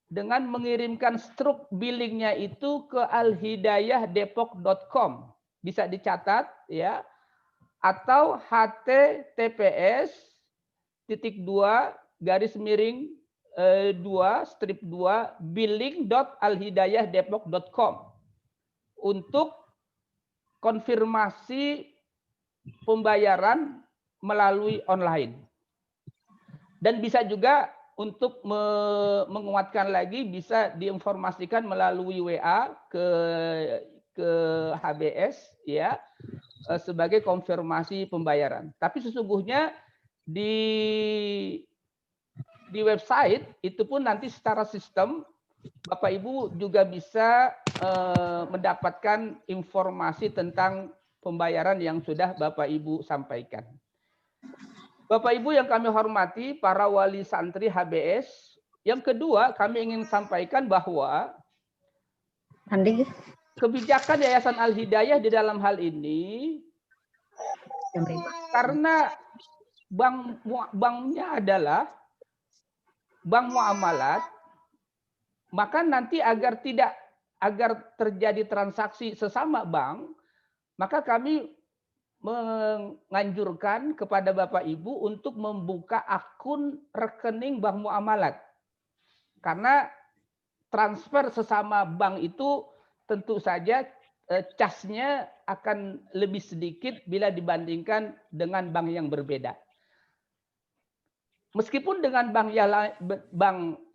[SPEAKER 8] dengan mengirimkan struk billingnya itu ke alhidayahdepok.com. Bisa dicatat ya, atau https://2-billing.alhidayahdepok.com untuk konfirmasi pembayaran melalui online. Dan bisa juga untuk menguatkan lagi, bisa diinformasikan melalui WA ke HBS ya, sebagai konfirmasi pembayaran. Tapi sesungguhnya di website itu pun nanti secara sistem Bapak Ibu juga bisa mendapatkan informasi tentang pembayaran yang sudah Bapak Ibu sampaikan. Bapak Ibu yang kami hormati, para wali santri HBS, yang kedua kami ingin sampaikan bahwa kebijakan Yayasan Al-Hidayah di dalam hal ini, karena banknya adalah bank muamalat, maka nanti agar terjadi transaksi sesama bank, maka kami menganjurkan kepada Bapak Ibu untuk membuka akun rekening bank muamalat. Karena transfer sesama bank itu tentu saja casnya akan lebih sedikit bila dibandingkan dengan bank yang berbeda. Meskipun dengan bank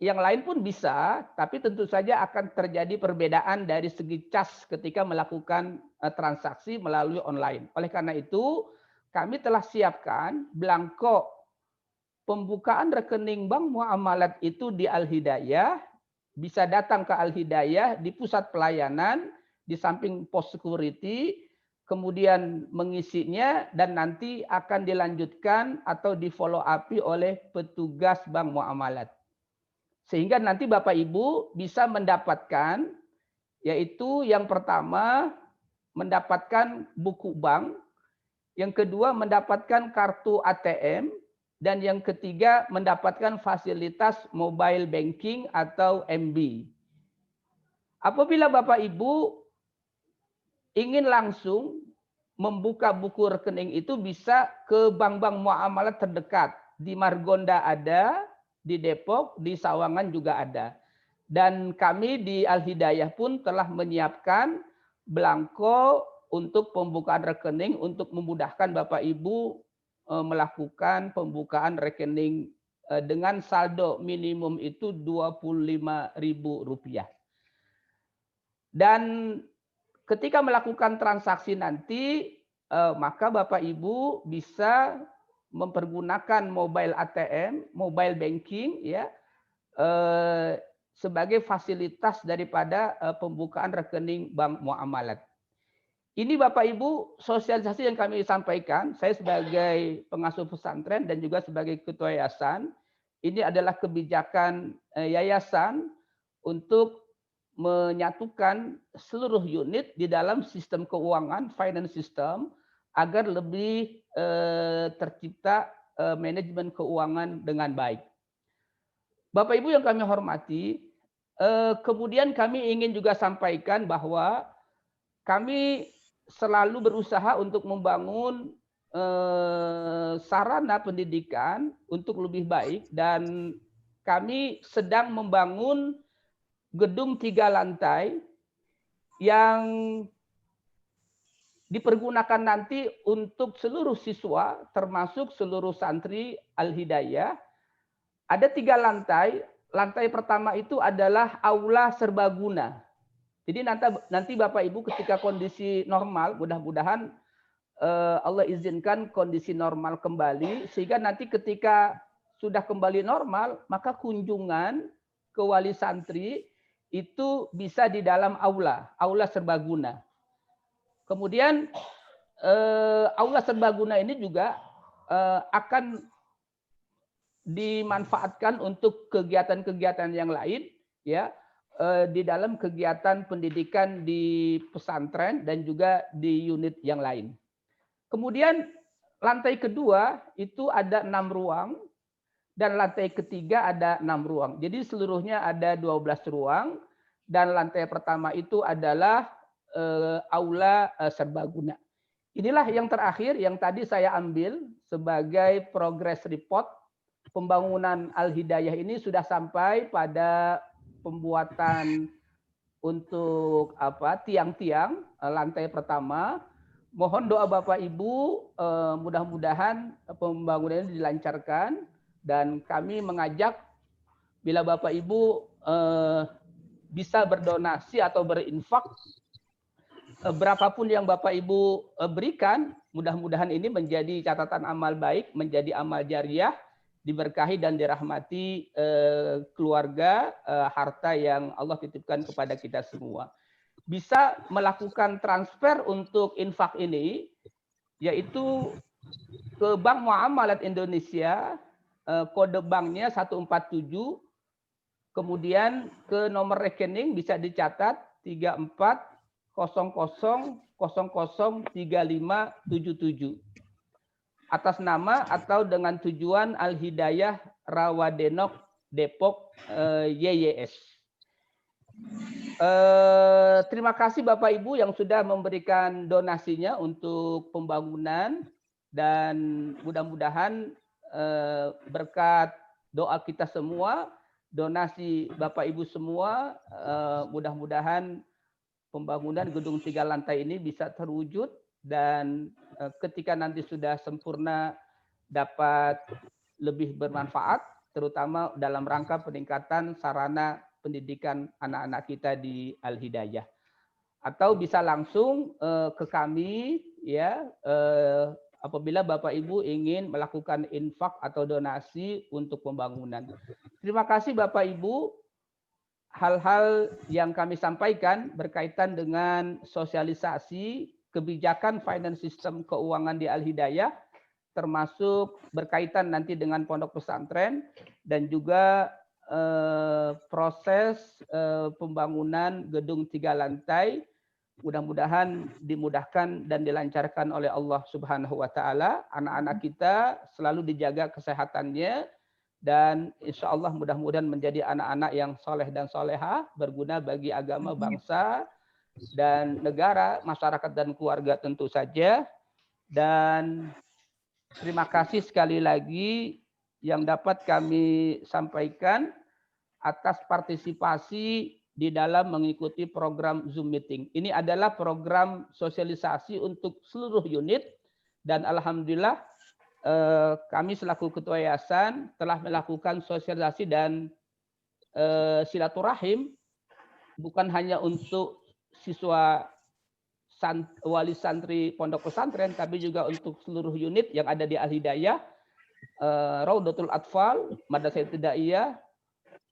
[SPEAKER 8] yang lain pun bisa, tapi tentu saja akan terjadi perbedaan dari segi cas ketika melakukan transaksi melalui online. Oleh karena itu, kami telah siapkan belangko pembukaan rekening bank muamalat itu di Al-Hidayah, bisa datang ke Al-Hidayah di pusat pelayanan, di samping pos security, kemudian mengisinya dan nanti akan dilanjutkan atau di follow up oleh petugas bank muamalat. Sehingga nanti Bapak Ibu bisa mendapatkan, yaitu yang pertama mendapatkan buku bank, yang kedua mendapatkan kartu ATM, dan yang ketiga mendapatkan fasilitas mobile banking atau MB. Apabila Bapak Ibu ingin langsung membuka buku rekening itu bisa ke bank-bank muamalat terdekat. Di Margonda ada, di Depok, di Sawangan juga ada. Dan kami di Al-Hidayah pun telah menyiapkan belangko untuk pembukaan rekening untuk memudahkan Bapak Ibu melakukan pembukaan rekening dengan saldo minimum itu Rp25.000. Dan ketika melakukan transaksi nanti, maka Bapak Ibu bisa mempergunakan mobile ATM, mobile banking, ya, sebagai fasilitas daripada pembukaan rekening bank muamalat. Ini Bapak Ibu sosialisasi yang kami sampaikan. Saya sebagai pengasuh pesantren dan juga sebagai ketua yayasan, ini adalah kebijakan yayasan untuk menyatukan seluruh unit di dalam sistem keuangan, finance system, agar lebih tercipta manajemen keuangan dengan baik. Bapak Ibu yang kami hormati, kemudian kami ingin juga sampaikan bahwa kami selalu berusaha untuk membangun sarana pendidikan untuk lebih baik, dan kami sedang membangun gedung 3 lantai yang dipergunakan nanti untuk seluruh siswa, termasuk seluruh santri Al-Hidayah. Ada 3 lantai. Lantai pertama itu adalah aula serbaguna. Jadi nanti Bapak Ibu ketika kondisi normal, mudah-mudahan Allah izinkan kondisi normal kembali, sehingga nanti ketika sudah kembali normal, maka kunjungan ke wali santri itu bisa di dalam aula serbaguna. Kemudian aula serbaguna ini juga akan dimanfaatkan untuk kegiatan-kegiatan yang lain, ya, di dalam kegiatan pendidikan di pesantren dan juga di unit yang lain. Kemudian lantai kedua itu ada 6 ruang dan lantai ketiga ada 6 ruang. Jadi seluruhnya ada 12 ruang dan lantai pertama itu adalah aula serbaguna. Inilah yang terakhir yang tadi saya ambil sebagai progress report. Pembangunan Al-Hidayah ini sudah sampai pada pembuatan untuk tiang-tiang lantai pertama. Mohon doa Bapak Ibu, mudah-mudahan pembangunan ini dilancarkan, dan kami mengajak bila Bapak Ibu bisa berdonasi atau berinfak, berapapun yang Bapak Ibu berikan, mudah-mudahan ini menjadi catatan amal baik, menjadi amal jariah, diberkahi dan dirahmati keluarga, harta yang Allah titipkan kepada kita semua. Bisa melakukan transfer untuk infak ini, yaitu ke Bank Muamalat Indonesia, kode banknya 147, kemudian ke nomor rekening bisa dicatat 3400003577. Atas nama atau dengan tujuan Al-Hidayah Rawadenok Depok YYS. Terima kasih Bapak Ibu yang sudah memberikan donasinya untuk pembangunan, dan mudah-mudahan berkat doa kita semua, donasi Bapak Ibu semua, mudah-mudahan pembangunan gedung 3 lantai ini bisa terwujud, dan ketika nanti sudah sempurna dapat lebih bermanfaat, terutama dalam rangka peningkatan sarana pendidikan anak-anak kita di Al-Hidayah. Atau bisa langsung ke kami ya, apabila Bapak Ibu ingin melakukan infak atau donasi untuk pembangunan. Terima kasih Bapak Ibu. Hal-hal yang kami sampaikan berkaitan dengan sosialisasi kebijakan finance system keuangan di Al-Hidayah, termasuk berkaitan nanti dengan pondok pesantren dan juga proses pembangunan gedung 3 lantai. Mudah-mudahan dimudahkan dan dilancarkan oleh Allah Subhanahu wa taala. Anak-anak kita selalu dijaga kesehatannya dan insya Allah mudah-mudahan menjadi anak-anak yang soleh dan soleha, berguna bagi agama, bangsa, dan negara, masyarakat, dan keluarga tentu saja. Dan terima kasih sekali lagi yang dapat kami sampaikan atas partisipasi di dalam mengikuti program Zoom Meeting. Ini adalah program sosialisasi untuk seluruh unit, dan alhamdulillah kami selaku Ketua Yayasan telah melakukan sosialisasi dan silaturahim bukan hanya untuk siswa wali santri pondok pesantren, tapi juga untuk seluruh unit yang ada di Al-Hidayah, Raudatul Atfal, Madrasah Ibtidaiyah,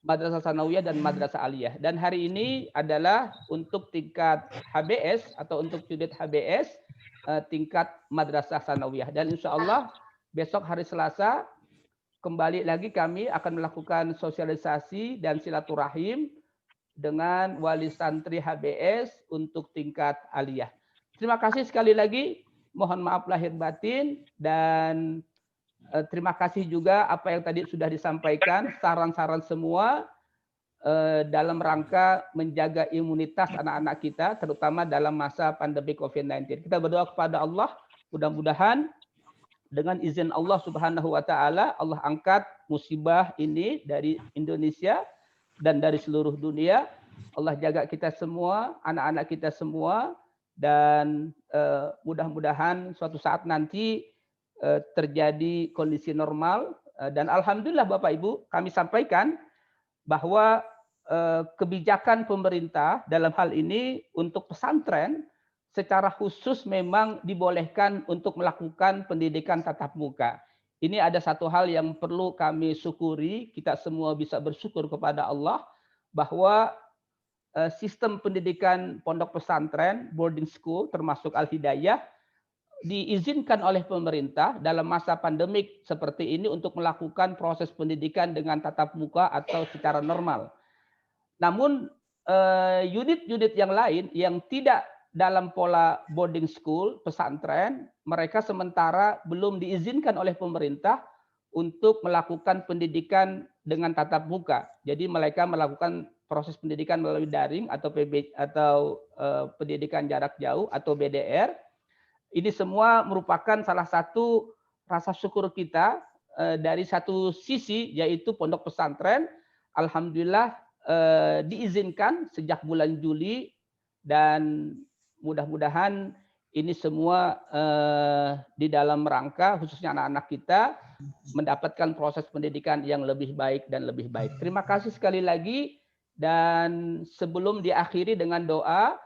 [SPEAKER 8] Madrasah Sanawiyah, dan Madrasah Aliyah. Dan hari ini adalah untuk tingkat HBS atau untuk unit HBS tingkat Madrasah Sanawiyah. Dan insya Allah besok hari Selasa kembali lagi kami akan melakukan sosialisasi dan silaturahim dengan wali santri HBS untuk tingkat aliyah. Terima kasih sekali lagi. Mohon maaf lahir batin, dan terima kasih juga apa yang tadi sudah disampaikan, saran-saran semua dalam rangka menjaga imunitas anak-anak kita, terutama dalam masa pandemi COVID-19. Kita berdoa kepada Allah, mudah-mudahan dengan izin Allah Subhanahu wa taala, Allah angkat musibah ini dari Indonesia dan dari seluruh dunia. Allah jaga kita semua, anak-anak kita semua, dan mudah-mudahan suatu saat nanti terjadi kondisi normal. Dan alhamdulillah Bapak Ibu, kami sampaikan bahwa kebijakan pemerintah dalam hal ini untuk pesantren secara khusus memang dibolehkan untuk melakukan pendidikan tatap muka. Ini ada satu hal yang perlu kami syukuri, kita semua bisa bersyukur kepada Allah bahwa sistem pendidikan pondok pesantren, boarding school termasuk Al-Hidayah diizinkan oleh pemerintah dalam masa pandemik seperti ini untuk melakukan proses pendidikan dengan tatap muka atau secara normal. Namun unit-unit yang lain yang tidak dalam pola boarding school, pesantren, mereka sementara belum diizinkan oleh pemerintah untuk melakukan pendidikan dengan tatap muka. Jadi mereka melakukan proses pendidikan melalui daring atau pendidikan jarak jauh atau BDR. Ini semua merupakan salah satu rasa syukur kita dari satu sisi, yaitu pondok pesantren alhamdulillah diizinkan sejak bulan Juli, dan mudah-mudahan ini semua di dalam rangka khususnya anak-anak kita mendapatkan proses pendidikan yang lebih baik dan lebih baik. Terima kasih sekali lagi, dan sebelum diakhiri dengan doa,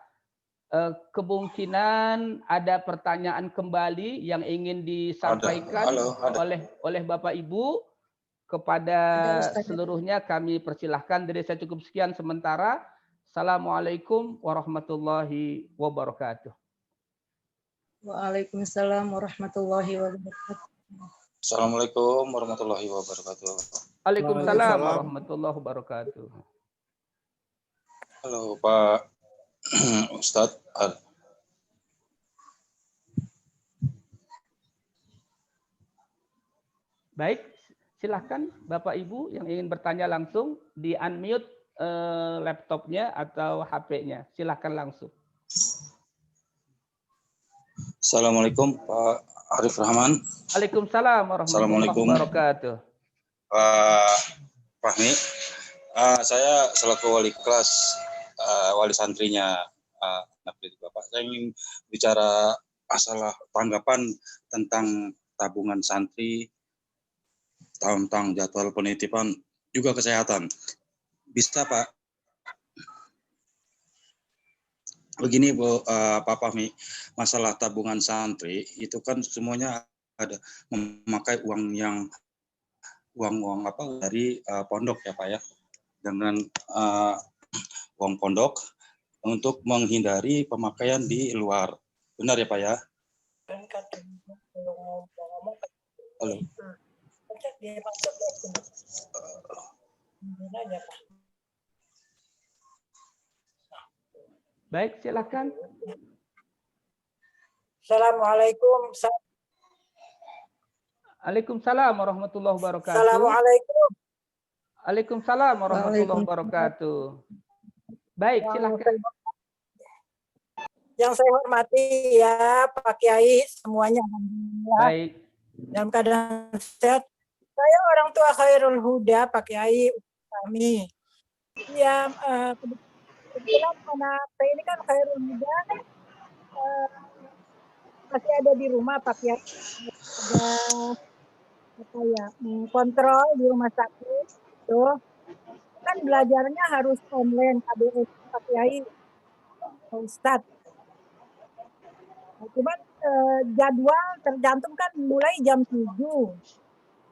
[SPEAKER 8] kemungkinan ada pertanyaan kembali yang ingin disampaikan oleh Bapak Ibu kepada seluruhnya, kami persilahkan. Dari saya cukup sekian sementara. Assalamualaikum warahmatullahi wabarakatuh.
[SPEAKER 1] Waalaikumsalam warahmatullahi wabarakatuh.
[SPEAKER 9] Assalamualaikum warahmatullahi wabarakatuh.
[SPEAKER 8] Waalaikumsalam warahmatullahi wabarakatuh.
[SPEAKER 9] Halo Pak Ustadz.
[SPEAKER 8] Baik, silahkan Bapak Ibu yang ingin bertanya langsung di unmute laptopnya atau HP-nya. Silahkan langsung.
[SPEAKER 9] Assalamualaikum Pak Arif Rahman.
[SPEAKER 8] Waalaikumsalam warahmatullahi wabarakatuh.
[SPEAKER 9] Pak Fahmi, saya selaku wali kelas, wali santrinya Bapak, saya ingin bicara masalah tanggapan tentang tabungan santri tentang jadwal penitipan juga kesehatan. Bisa Pak? Begini Bu, Pak Fahmi, masalah tabungan santri itu kan semuanya ada memakai uang dari pondok ya Pak ya, dengan uang pondok untuk menghindari pemakaian di luar. Benar ya Pak ya? Halo.
[SPEAKER 8] Baik, silakan.
[SPEAKER 10] Assalamualaikum.
[SPEAKER 8] Waalaikumsalam warahmatullahi wabarakatuh.
[SPEAKER 10] Assalamualaikum.
[SPEAKER 8] Waalaikumsalam warahmatullahi wabarakatuh. Baik, silakan.
[SPEAKER 10] Yang saya hormati ya Pak Kiai semuanya.
[SPEAKER 8] Baik.
[SPEAKER 10] Dalam keadaan sehat. Saya orang tua Khairul Huda Pak Kiai kami. Ya kebetulan anak saya ini kan Khairul Huda masih ada di rumah Pak Kiai. Ada kontrol di rumah sakit. Tuh. Kan belajarnya harus online KBS Pak Kiai. Pak Ustadz. Cuman jadwal tergantung kan mulai jam 7.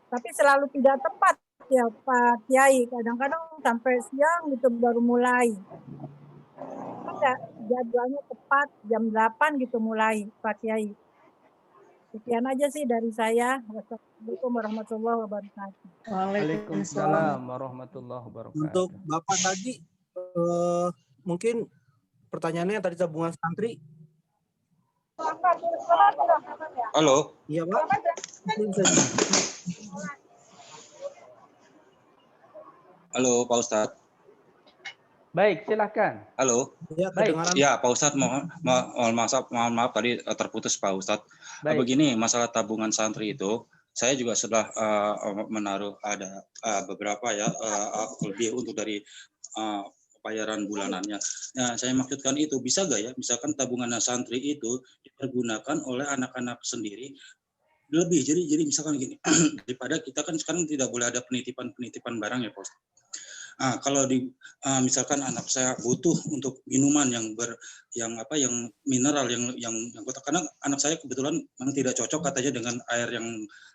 [SPEAKER 10] Tapi selalu tidak tepat ya Pak Kiai. Kadang-kadang sampai siang gitu baru mulai. Enggak, jadwalnya tepat jam 8 gitu mulai Pak Kiai. Sekian aja sih dari saya. Wassalamualaikum warahmatullahi wabarakatuh.
[SPEAKER 8] Waalaikumsalam warahmatullahi wabarakatuh.
[SPEAKER 2] Untuk Bapak tadi, mungkin pertanyaannya tadi tabungan santri.
[SPEAKER 9] Halo.
[SPEAKER 2] Iya Pak.
[SPEAKER 9] Halo Pak Ustadz.
[SPEAKER 8] Baik, silakan.
[SPEAKER 9] Halo.
[SPEAKER 2] Ya,
[SPEAKER 8] Baik.
[SPEAKER 9] Ya Pak Ustadz, mohon maaf tadi terputus Pak Ustadz. Begini, masalah tabungan santri itu, saya juga sudah menaruh ada beberapa ya lebih untuk dari bayaran bulanannya. Nah, saya maksudkan itu bisa nggak ya, misalkan tabungan santri itu dipergunakan oleh anak-anak sendiri lebih. Jadi misalkan gini, daripada kita kan sekarang tidak boleh ada penitipan barang ya Pak Ustadz. Kalau misalkan anak saya butuh untuk minuman yang mineral yang karena anak saya kebetulan memang tidak cocok katanya dengan air yang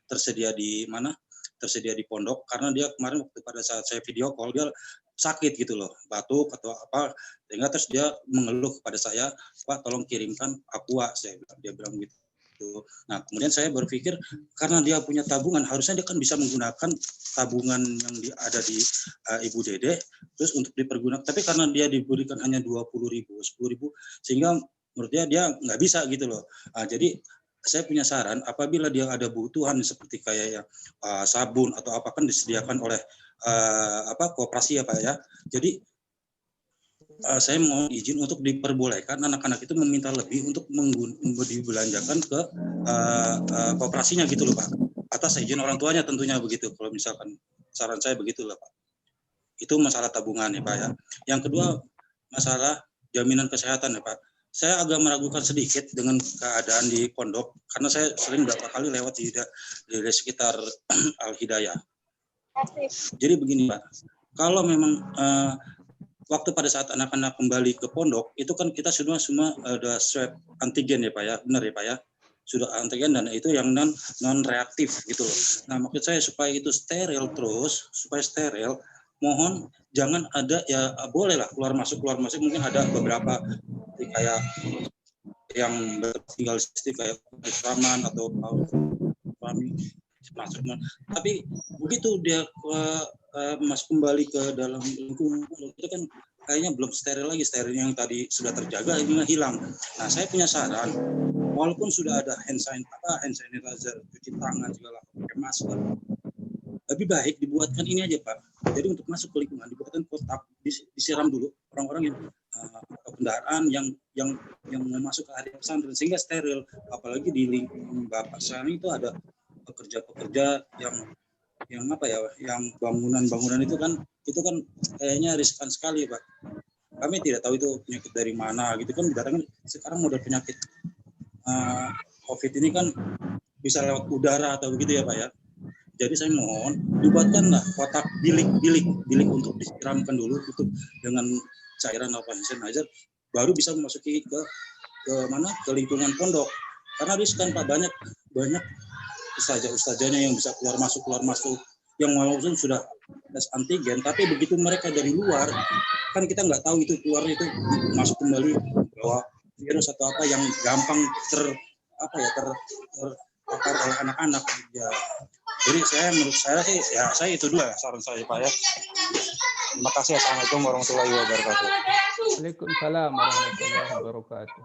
[SPEAKER 9] tersedia di pondok, karena dia kemarin waktu pada saat saya video call dia sakit gitu loh, batuk atau apa, sehingga terus dia mengeluh kepada saya, Pak tolong kirimkan aqua, dia bilang gitu. Nah, kemudian saya berpikir karena dia punya tabungan, harusnya dia kan bisa menggunakan tabungan yang ada di Ibu Dede terus untuk dipergunakan. Tapi karena dia diberikan hanya 20.000, 10.000, sehingga menurut dia nggak bisa gitu loh. Jadi saya punya saran, apabila dia ada kebutuhan seperti kayak sabun atau apa kan disediakan oleh koperasi ya Pak ya. Jadi saya mau izin untuk diperbolehkan anak-anak itu meminta lebih untuk dibelanjakan ke koperasinya gitu loh Pak. Atas izin orang tuanya tentunya begitu. Kalau misalkan saran saya begitu lah Pak. Itu masalah tabungan ya Pak ya. Yang kedua masalah jaminan kesehatan ya Pak. Saya agak meragukan sedikit dengan keadaan di pondok karena saya sering beberapa kali lewat di sekitar Al Hidayah. Jadi begini Pak. Kalau memang waktu pada saat anak-anak kembali ke pondok, itu kan kita semua ada swab antigen ya Pak ya, benar ya Pak ya, sudah antigen dan itu yang non reaktif gitu loh. Nah maksud saya supaya itu steril terus, supaya steril, mohon jangan ada ya bolehlah keluar masuk mungkin ada beberapa kayak yang tinggal di kayak asraman atau masuk, tapi begitu dia masuk kembali ke dalam lingkungan itu kan kayaknya belum steril lagi, steril yang tadi sudah terjaga ini hilang. Nah saya punya saran, walaupun sudah ada hand sanitizer, cuci tangan segala, pakai masker, lebih baik dibuatkan ini aja Pak. Jadi untuk masuk ke lingkungan dibuatkan kotak, disiram dulu orang-orang yang kendaraan yang mau masuk ke area pesantren sehingga steril. Apalagi di lingkungan Bapak sekarang itu ada pekerja-pekerja yang bangunan itu kan kayaknya riskan sekali Pak. Kami tidak tahu itu penyakit dari mana gitu kan, datangnya sekarang model penyakit COVID ini kan bisa lewat udara atau begitu ya Pak ya. Jadi saya mohon dibuatkanlah kotak bilik untuk disiramkan dulu itu dengan cairan apa hand sanitizer, baru bisa memasuki ke mana, ke lingkungan pondok. Karena riskan Pak, banyak ustazah-ustazahnya yang bisa keluar masuk yang walaupun sudah tes antigen, tapi begitu mereka dari luar kan kita nggak tahu itu keluar itu masuk kembali bawa virus atau apa yang gampang terpapar oleh anak-anak ya. Jadi menurut saya sih ya saya itu dulu ya saran saya Pak ya. Terima kasih. Assalamualaikum warahmatullahi wabarakatuh.
[SPEAKER 8] Waalaikumsalam warahmatullahi wabarakatuh.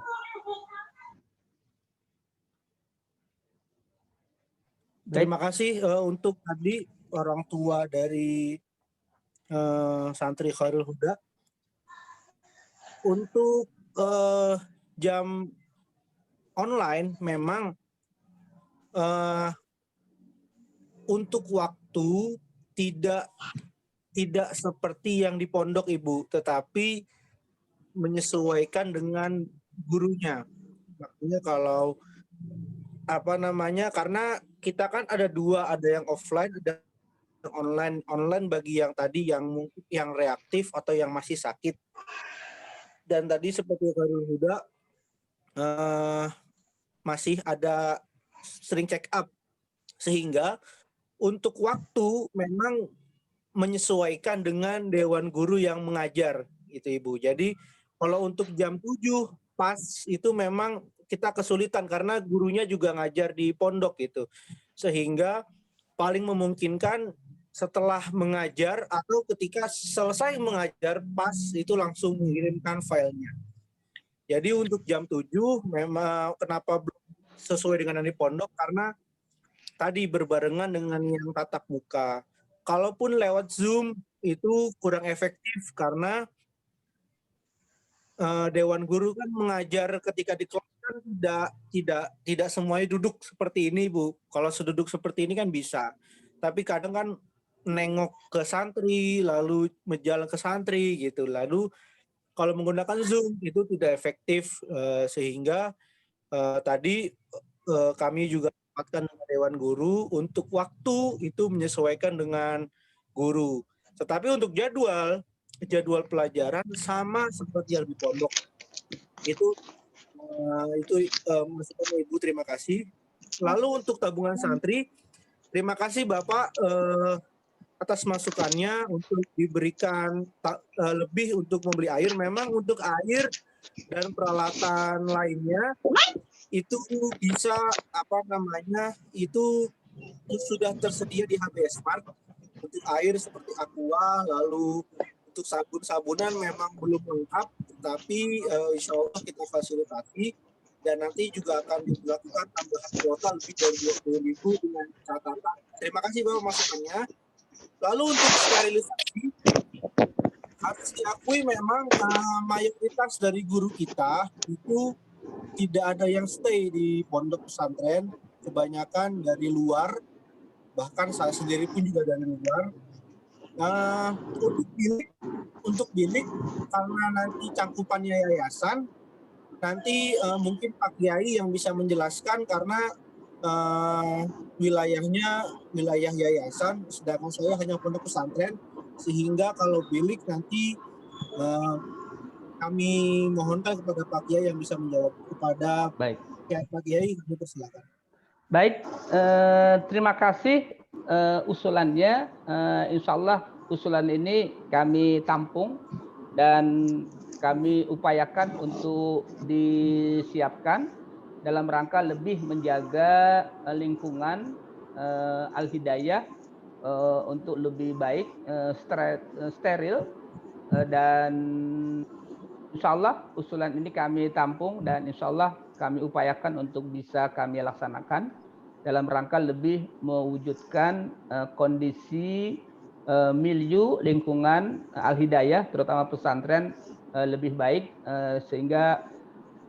[SPEAKER 2] Terima kasih untuk tadi orang tua dari santri Khairul Huda. Untuk jam online memang untuk waktu tidak seperti yang di pondok Ibu, tetapi menyesuaikan dengan gurunya. Maksudnya kalau karena kita kan ada dua, ada yang offline, ada yang online bagi yang tadi yang reaktif atau yang masih sakit. Dan tadi seperti Khairul Huda masih ada sering check up, sehingga untuk waktu memang menyesuaikan dengan dewan guru yang mengajar gitu Ibu. Jadi kalau untuk jam 7 pas itu memang kita kesulitan karena gurunya juga ngajar di pondok gitu. Sehingga paling memungkinkan setelah mengajar atau ketika selesai mengajar pas itu langsung mengirimkan filenya. Jadi untuk jam 7 memang kenapa belum sesuai dengan yang di pondok karena tadi berbarengan dengan yang tatap muka. Kalaupun lewat Zoom itu kurang efektif karena dewan guru kan mengajar ketika di kelas kan tidak semuanya duduk seperti ini Bu. Kalau seduduk seperti ini kan bisa. Tapi kadang kan nengok ke santri lalu menjalan ke santri gitu. Lalu kalau menggunakan Zoom itu tidak efektif sehingga tadi kami juga dengan dewan guru untuk waktu itu menyesuaikan dengan guru. Tetapi untuk jadwal pelajaran sama seperti yang di pondok. Itu masukan Ibu, terima kasih. Lalu untuk tabungan santri, terima kasih Bapak atas masukannya untuk diberikan lebih untuk membeli air. Memang untuk air dan peralatan lainnya itu bisa itu sudah tersedia di HBS Smart. Untuk air seperti Aqua, lalu untuk sabun-sabunan memang belum lengkap, tetapi insya Allah kita fasilitasi dan nanti juga akan dilakukan tambahan kuota lebih dari 20.000 dengan catatan. Terima kasih Bapak masukannya. Lalu untuk sterilisasi, harus diakui memang mayoritas dari guru kita itu tidak ada yang stay di pondok pesantren, kebanyakan dari luar, bahkan saya sendiri pun juga dari luar. Untuk bilik karena nanti cangkupannya yayasan, nanti mungkin Pak Kiai yang bisa menjelaskan karena wilayahnya wilayah yayasan, sedangkan saya hanya pondok pesantren, sehingga kalau bilik nanti kami mohonkan kepada Pak Kiai yang bisa menjawab. Kepada Pak Kiai, kami persilakan.
[SPEAKER 8] Baik, terima kasih usulannya. Insya Allah usulan ini kami tampung dan kami upayakan untuk disiapkan dalam rangka lebih menjaga lingkungan Al-Hidayah untuk lebih baik, steril, dan insya Allah usulan ini kami tampung dan insya Allah kami upayakan untuk bisa kami laksanakan dalam rangka lebih mewujudkan kondisi milieu lingkungan Al-Hidayah terutama pesantren lebih baik sehingga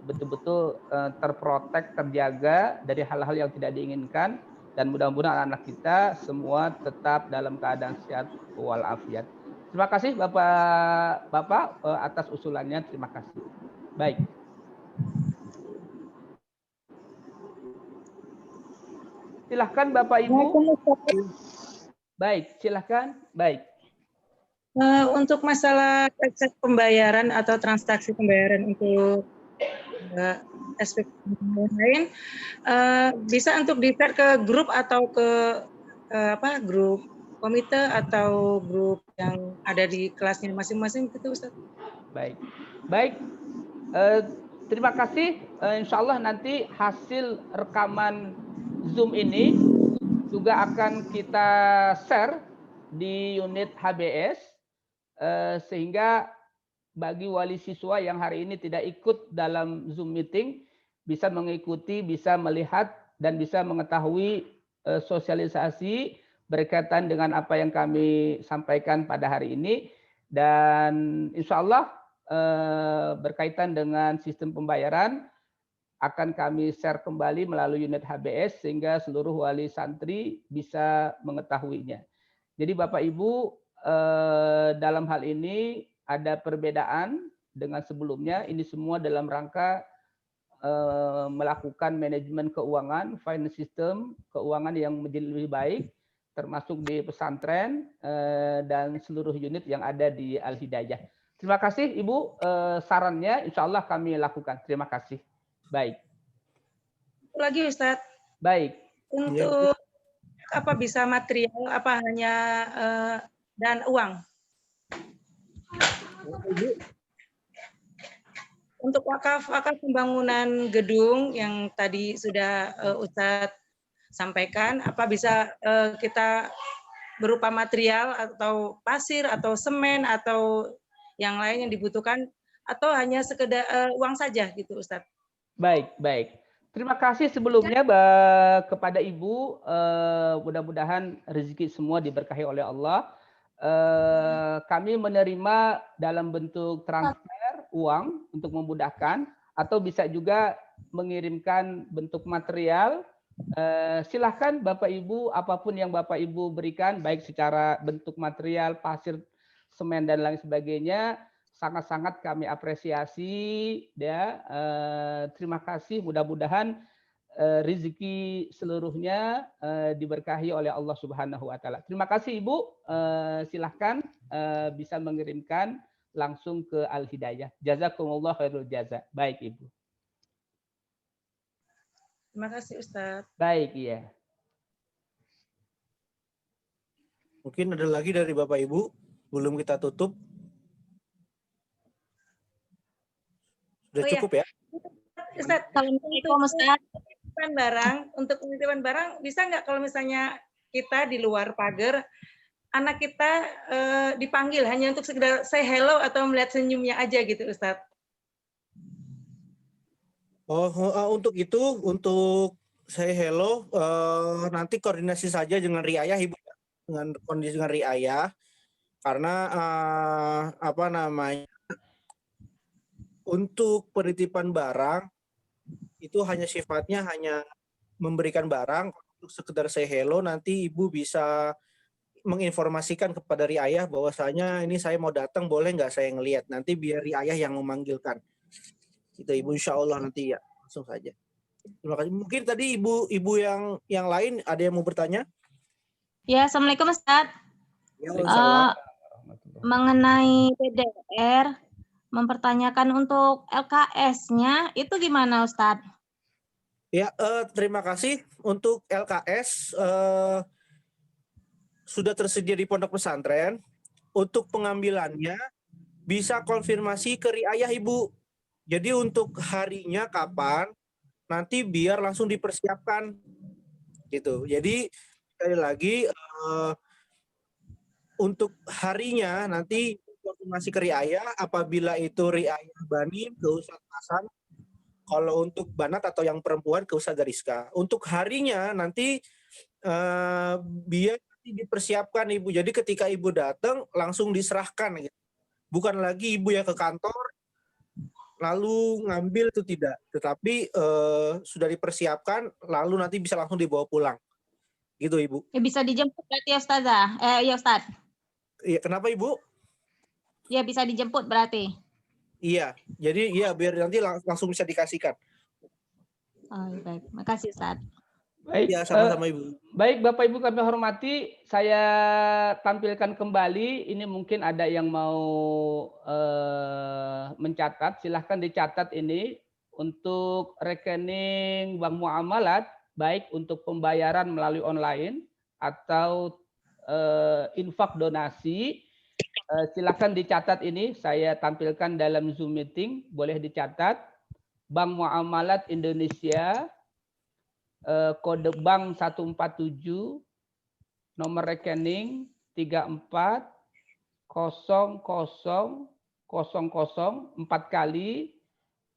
[SPEAKER 8] betul-betul terprotek, terjaga dari hal-hal yang tidak diinginkan dan mudah-mudahan anak kita semua tetap dalam keadaan sehat walafiat. Terima kasih Bapak atas usulannya. Terima kasih. Baik. Silahkan Bapak Ibu. Baik, silakan. Baik.
[SPEAKER 1] Untuk masalah pembayaran atau transaksi pembayaran untuk aspek lain, bisa untuk di-share ke grup atau ke grup komite atau grup yang ada di kelasnya masing-masing gitu, Ustaz.
[SPEAKER 8] Baik. Baik. Terima kasih. Insya Allah nanti hasil rekaman Zoom ini juga akan kita share di unit HBS sehingga bagi wali siswa yang hari ini tidak ikut dalam Zoom meeting bisa mengikuti, bisa melihat dan bisa mengetahui sosialisasi berkaitan dengan apa yang kami sampaikan pada hari ini, dan insya Allah berkaitan dengan sistem pembayaran akan kami share kembali melalui unit HBS sehingga seluruh wali santri bisa mengetahuinya. Jadi Bapak Ibu, dalam hal ini ada perbedaan dengan sebelumnya. Ini semua dalam rangka melakukan manajemen keuangan, finance system, keuangan yang menjadi lebih baik, termasuk di pesantren dan seluruh unit yang ada di Al-Hidayah. Terima kasih Ibu, sarannya insya Allah kami lakukan. Terima kasih. Baik.
[SPEAKER 1] Lagi Ustaz.
[SPEAKER 8] Baik.
[SPEAKER 1] Untuk apa bisa material, apa hanya dan uang? Untuk wakaf pembangunan gedung yang tadi sudah Ustadz sampaikan, apa bisa kita berupa material atau pasir atau semen atau yang lain yang dibutuhkan, atau hanya sekedar uang saja gitu Ustadz? Baik, baik.
[SPEAKER 8] Terima kasih sebelumnya kepada Ibu. Mudah-mudahan rezeki semua diberkahi oleh Allah. Kami menerima dalam bentuk transfer uang untuk memudahkan, atau bisa juga mengirimkan bentuk material. Silahkan Bapak Ibu, apapun yang Bapak Ibu berikan, baik secara bentuk material, pasir, semen dan lain sebagainya, sangat-sangat kami apresiasi. Ya, terima kasih. Mudah-mudahan rezeki seluruhnya diberkahi oleh Allah Subhanahu wa taala. Terima kasih Ibu. Silahkan bisa mengirimkan langsung ke Al-Hidayah. Jazakumullah khairul jaza. Baik Ibu.
[SPEAKER 1] Terima kasih Ustaz.
[SPEAKER 8] Baik, iya.
[SPEAKER 2] Mungkin ada lagi dari Bapak Ibu, belum kita tutup. Sudah cukup ya?
[SPEAKER 1] Ustaz,
[SPEAKER 4] Assalamualaikum Ustaz.
[SPEAKER 1] Untuk penitipan barang bisa nggak kalau misalnya kita di luar pagar, anak kita dipanggil hanya untuk sekedar say hello atau melihat senyumnya aja gitu Ustaz?
[SPEAKER 2] Untuk itu, untuk say hello, nanti koordinasi saja dengan riayah Ibu, dengan kondisi dengan riayah, karena untuk penitipan barang itu hanya sifatnya hanya memberikan barang. Untuk sekedar say hello, nanti Ibu bisa menginformasikan kepada riayah bahwasanya ini saya mau datang, boleh nggak saya ngelihat, nanti biar riayah yang memanggilkan. Gitu Ibu, insya Allah nanti ya langsung saja. Terima kasih. Mungkin tadi ibu yang lain ada yang mau bertanya?
[SPEAKER 4] Ya, Assalamualaikum Ustaz.
[SPEAKER 2] Ya,
[SPEAKER 4] mengenai PDR, mempertanyakan untuk LKS-nya itu gimana Ustaz?
[SPEAKER 2] Ya, terima kasih. Untuk LKS sudah tersedia di pondok pesantren. Untuk pengambilannya bisa konfirmasi ke riayah Ibu. Jadi untuk harinya kapan, nanti biar langsung dipersiapkan gitu. Jadi sekali lagi untuk harinya nanti konfirmasi ke riayah, apabila itu riayah Bani ke Ustadz Hasan, kalau untuk banat atau yang perempuan ke Ustadz Rizka. Untuk harinya nanti biar nanti dipersiapkan Ibu. Jadi ketika Ibu datang langsung diserahkan gitu. Bukan lagi Ibu yang ke kantor lalu ngambil, itu tidak, tetapi sudah dipersiapkan lalu nanti bisa langsung dibawa pulang gitu Ibu.
[SPEAKER 4] Ya, bisa dijemput berarti ya Ustazah? Ya Ustaz.
[SPEAKER 2] Iya, kenapa Ibu?
[SPEAKER 4] Ya, bisa dijemput berarti.
[SPEAKER 2] Iya, jadi iya biar nanti langsung bisa dikasihkan.
[SPEAKER 4] Oh, baik, makasih Ustaz.
[SPEAKER 8] Baik,
[SPEAKER 2] Ya, sama-sama Ibu.
[SPEAKER 8] baik Bapak Ibu kami hormati, saya tampilkan kembali. Ini mungkin ada yang mau mencatat, silahkan dicatat ini untuk rekening bank muamalat, baik untuk pembayaran melalui online atau infak donasi. Silahkan dicatat ini, saya tampilkan dalam Zoom meeting, boleh dicatat. Bank Muamalat Indonesia, kode bank 147, nomor rekening 340000 4 kali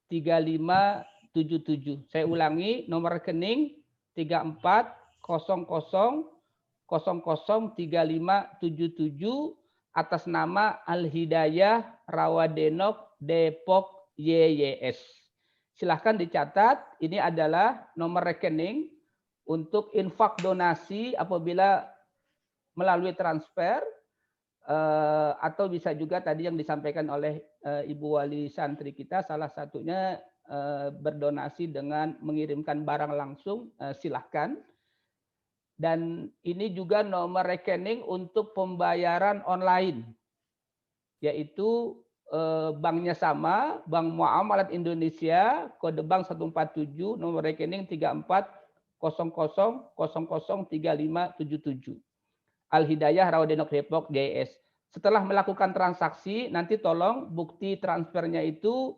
[SPEAKER 8] 3577. Saya ulangi, nomor rekening 340000 3577 atas nama Al-Hidayah Rawadenok Depok YYS. Silahkan dicatat, ini adalah nomor rekening untuk infak donasi apabila melalui transfer, atau bisa juga tadi yang disampaikan oleh Ibu Wali Santri kita, salah satunya berdonasi dengan mengirimkan barang langsung, silahkan. Dan ini juga nomor rekening untuk pembayaran online, yaitu banknya sama, Bank Muamalat Indonesia, kode bank 147, nomor rekening 3400003577. Al-Hidayah Rawadenok Depok JS. Setelah melakukan transaksi, nanti tolong bukti transfernya itu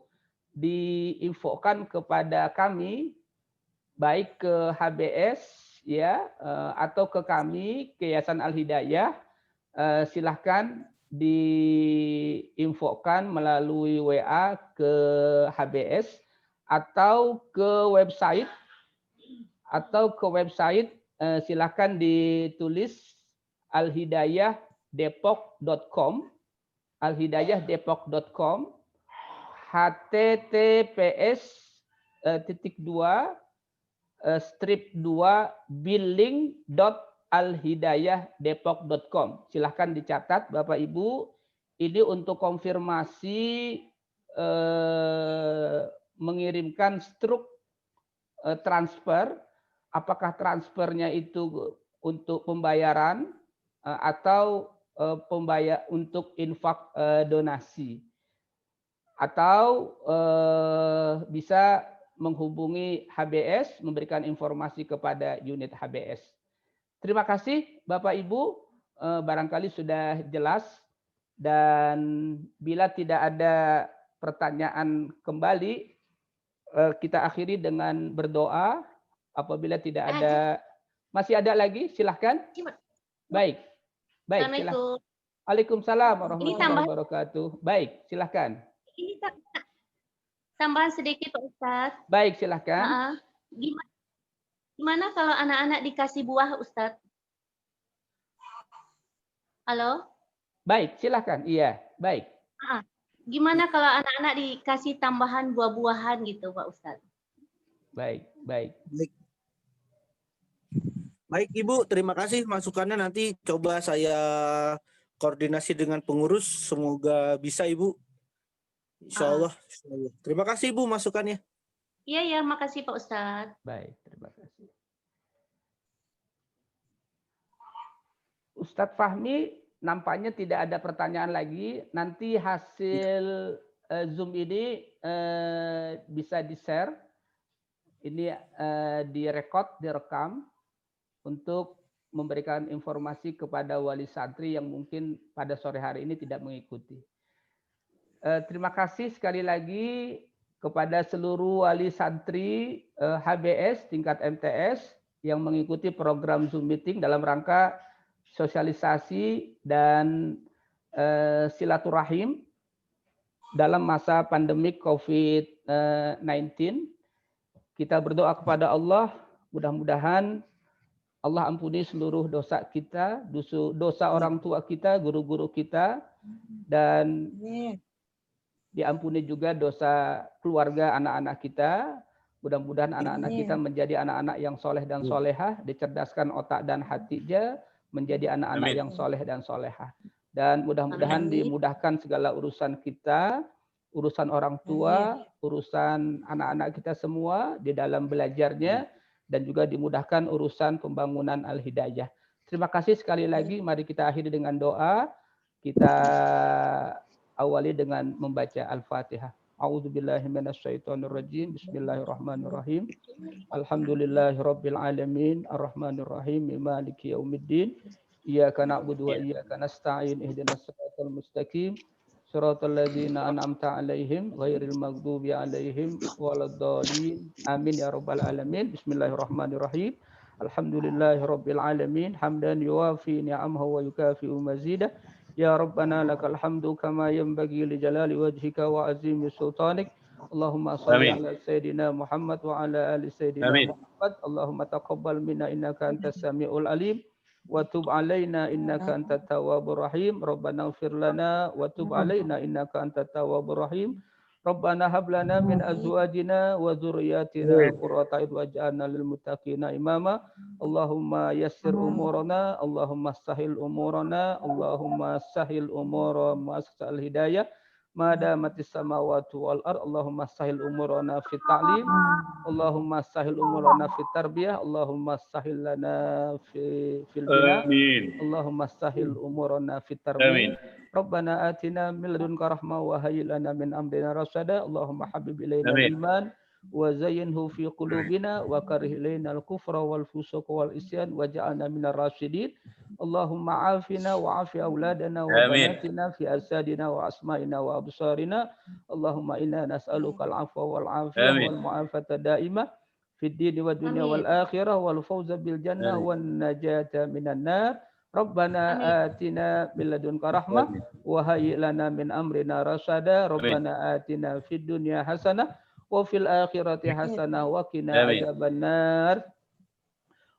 [SPEAKER 8] diinfokan kepada kami, baik ke HBS ya, atau ke kami, ke Yayasan Al-Hidayah. Silahkan diinfokan melalui WA ke HBS atau ke website, silahkan ditulis alhidayahdepok.com, alhidayahdepok.com, https://billing.alhidayahdepok.com. Silahkan dicatat Bapak Ibu. Ini untuk konfirmasi mengirimkan struk transfer, apakah transfernya itu untuk pembayaran atau pembayar untuk infak donasi, atau bisa menghubungi HBS, memberikan informasi kepada unit HBS. Terima kasih Bapak Ibu, barangkali sudah jelas, dan bila tidak ada pertanyaan kembali, kita akhiri dengan berdoa. Apabila tidak ada, masih ada lagi, silahkan. Baik, silahkan. Waalaikumsalam warahmatullahi wabarakatuh. Baik, silahkan.
[SPEAKER 4] Ini tambahan sedikit Pak Ustadz.
[SPEAKER 8] Baik, silahkan.
[SPEAKER 4] Gimana kalau anak-anak dikasih buah Ustadz? Halo?
[SPEAKER 8] Baik, silahkan. Iya, baik.
[SPEAKER 4] Gimana kalau anak-anak dikasih tambahan buah-buahan gitu Pak Ustadz?
[SPEAKER 8] Baik.
[SPEAKER 2] Baik Ibu, terima kasih masukannya. Nanti coba saya koordinasi dengan pengurus. Semoga bisa Ibu. Insya Allah. Terima kasih Ibu masukannya.
[SPEAKER 4] Iya, makasih Pak Ustadz.
[SPEAKER 8] Baik, terima kasih. Ustadz Fahmi, nampaknya tidak ada pertanyaan lagi. Nanti hasil Zoom ini bisa di-share. Ini direkam untuk memberikan informasi kepada wali santri yang mungkin pada sore hari ini tidak mengikuti. Terima kasih sekali lagi kepada seluruh wali santri HBS tingkat MTS yang mengikuti program Zoom meeting dalam rangka sosialisasi dan silaturahim dalam masa pandemik COVID-19. Kita berdoa kepada Allah, mudah-mudahan Allah ampuni seluruh dosa kita, dosa orang tua kita, guru-guru kita, dan diampuni juga dosa keluarga anak-anak kita. Mudah-mudahan anak-anak kita menjadi anak-anak yang soleh dan solehah, dicerdaskan otak dan hatinya, menjadi anak-anak yang soleh dan solehah. Dan mudah-mudahan dimudahkan segala urusan kita, urusan orang tua, urusan anak-anak kita semua di dalam belajarnya, dan juga dimudahkan urusan pembangunan Al-Hidayah. Terima kasih sekali lagi. Mari kita akhiri dengan doa. Kita awali dengan membaca Al-Fatihah. A'udzubillahi minasyaitonirrajim. Bismillahirrahmanirrahim. Alhamdulillahirabbil alamin, arrahmanirrahim, maliki yaumiddin. Iyyaka na'budu wa iyyaka nasta'in. Ihdinas siratal mustaqim. Shiratal ladzina an'amta 'alaihim ghairil maghdubi 'alaihim waladdallin. Amin ya rabbal alamin. Bismillahirrahmanirrahim. Alhamdulillahirabbil alamin, hamdan yuwafi ni'amahu wa yukafi'u mazidah. Ya Rabbana lakal hamdu kama yanbaghi li jalali wajhika wa azimi sultanik. Allahumma salli ala Sayyidina Muhammad wa ala ali Sayyidina Muhammad. Allahumma taqabbal minna innaka antas sami'ul alim. Wa tub alaina innaka antat tawwabur rahim. Rabbana ighfir lana wa tub alaina innaka antat tawwabur rahim. Rabbana hab lana min azwajina wa dzurriyyatina qurrata a'yun waj'alna lil muttaqina imama. Allahumma yassir umurana, Allahumma sahil umurana, Allahumma sahil umura ma'asal hidayah. Madamatis samawati wal ard. Allahumma sahil umurana fit ta'lim, Allahumma sahil umurana fit tarbiyah, Allahumma sahil lana fil bina, Allahumma sahil umurana fit tarbiyah. Rabbana atina min ladunka rahmah wa hayyi lana min amrina rasada. Allahumma habib ilaina al-iman wa zayyinhu fi qulubina wa karih ilaina al-kufra wal fusuq wal isyan waj'alna minar rasyidin. Allahumma afina wa afi auladana wa banatina fi asadina wa asma'ina wa absarina. Allahumma inna nas'aluka al-afwa wal afiyah wal mu'afata daimah fid din wa dunya wal akhirah wal fawza bil jannah wan najata minan nar. Rabbana atina min ladunka rahmah wa hayyi lana min amrina rasada. Rabbana atina fid dunya hasanah wa fil akhirati hasanah wa qina adzabannar.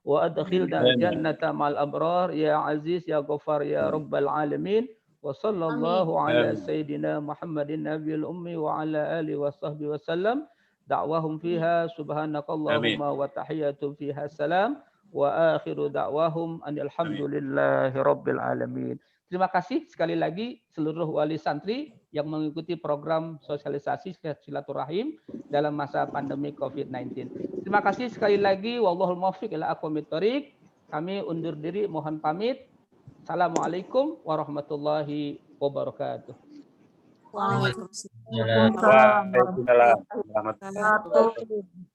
[SPEAKER 8] Wa adkhilna jannata ma'al abrar ya aziz ya ghafar ya rabbal alamin. Wa sallallahu ala sayyidina Muhammadin nabiyil ummi wa ala alihi wa sahbihi wasallam. Da'wahum fiha subhanakallahumma wa tahiyyatuhum fiha salam. Wa akhiru da'wahum alhamdulillahi rabbil alamin. Terima kasih sekali lagi seluruh wali santri yang mengikuti program sosialisasi silaturahim dalam masa pandemi COVID-19. Terima kasih sekali lagi. Wallahul muwaffiq ila aqwamit thoriq. Kami undur diri, mohon pamit. Assalamualaikum warahmatullahi wabarakatuh.
[SPEAKER 5] Waalaikumsalam.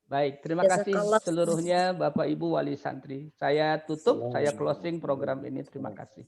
[SPEAKER 8] Baik, terima kasih seluruhnya Bapak Ibu wali santri. Saya tutup, saya closing program ini. Terima kasih.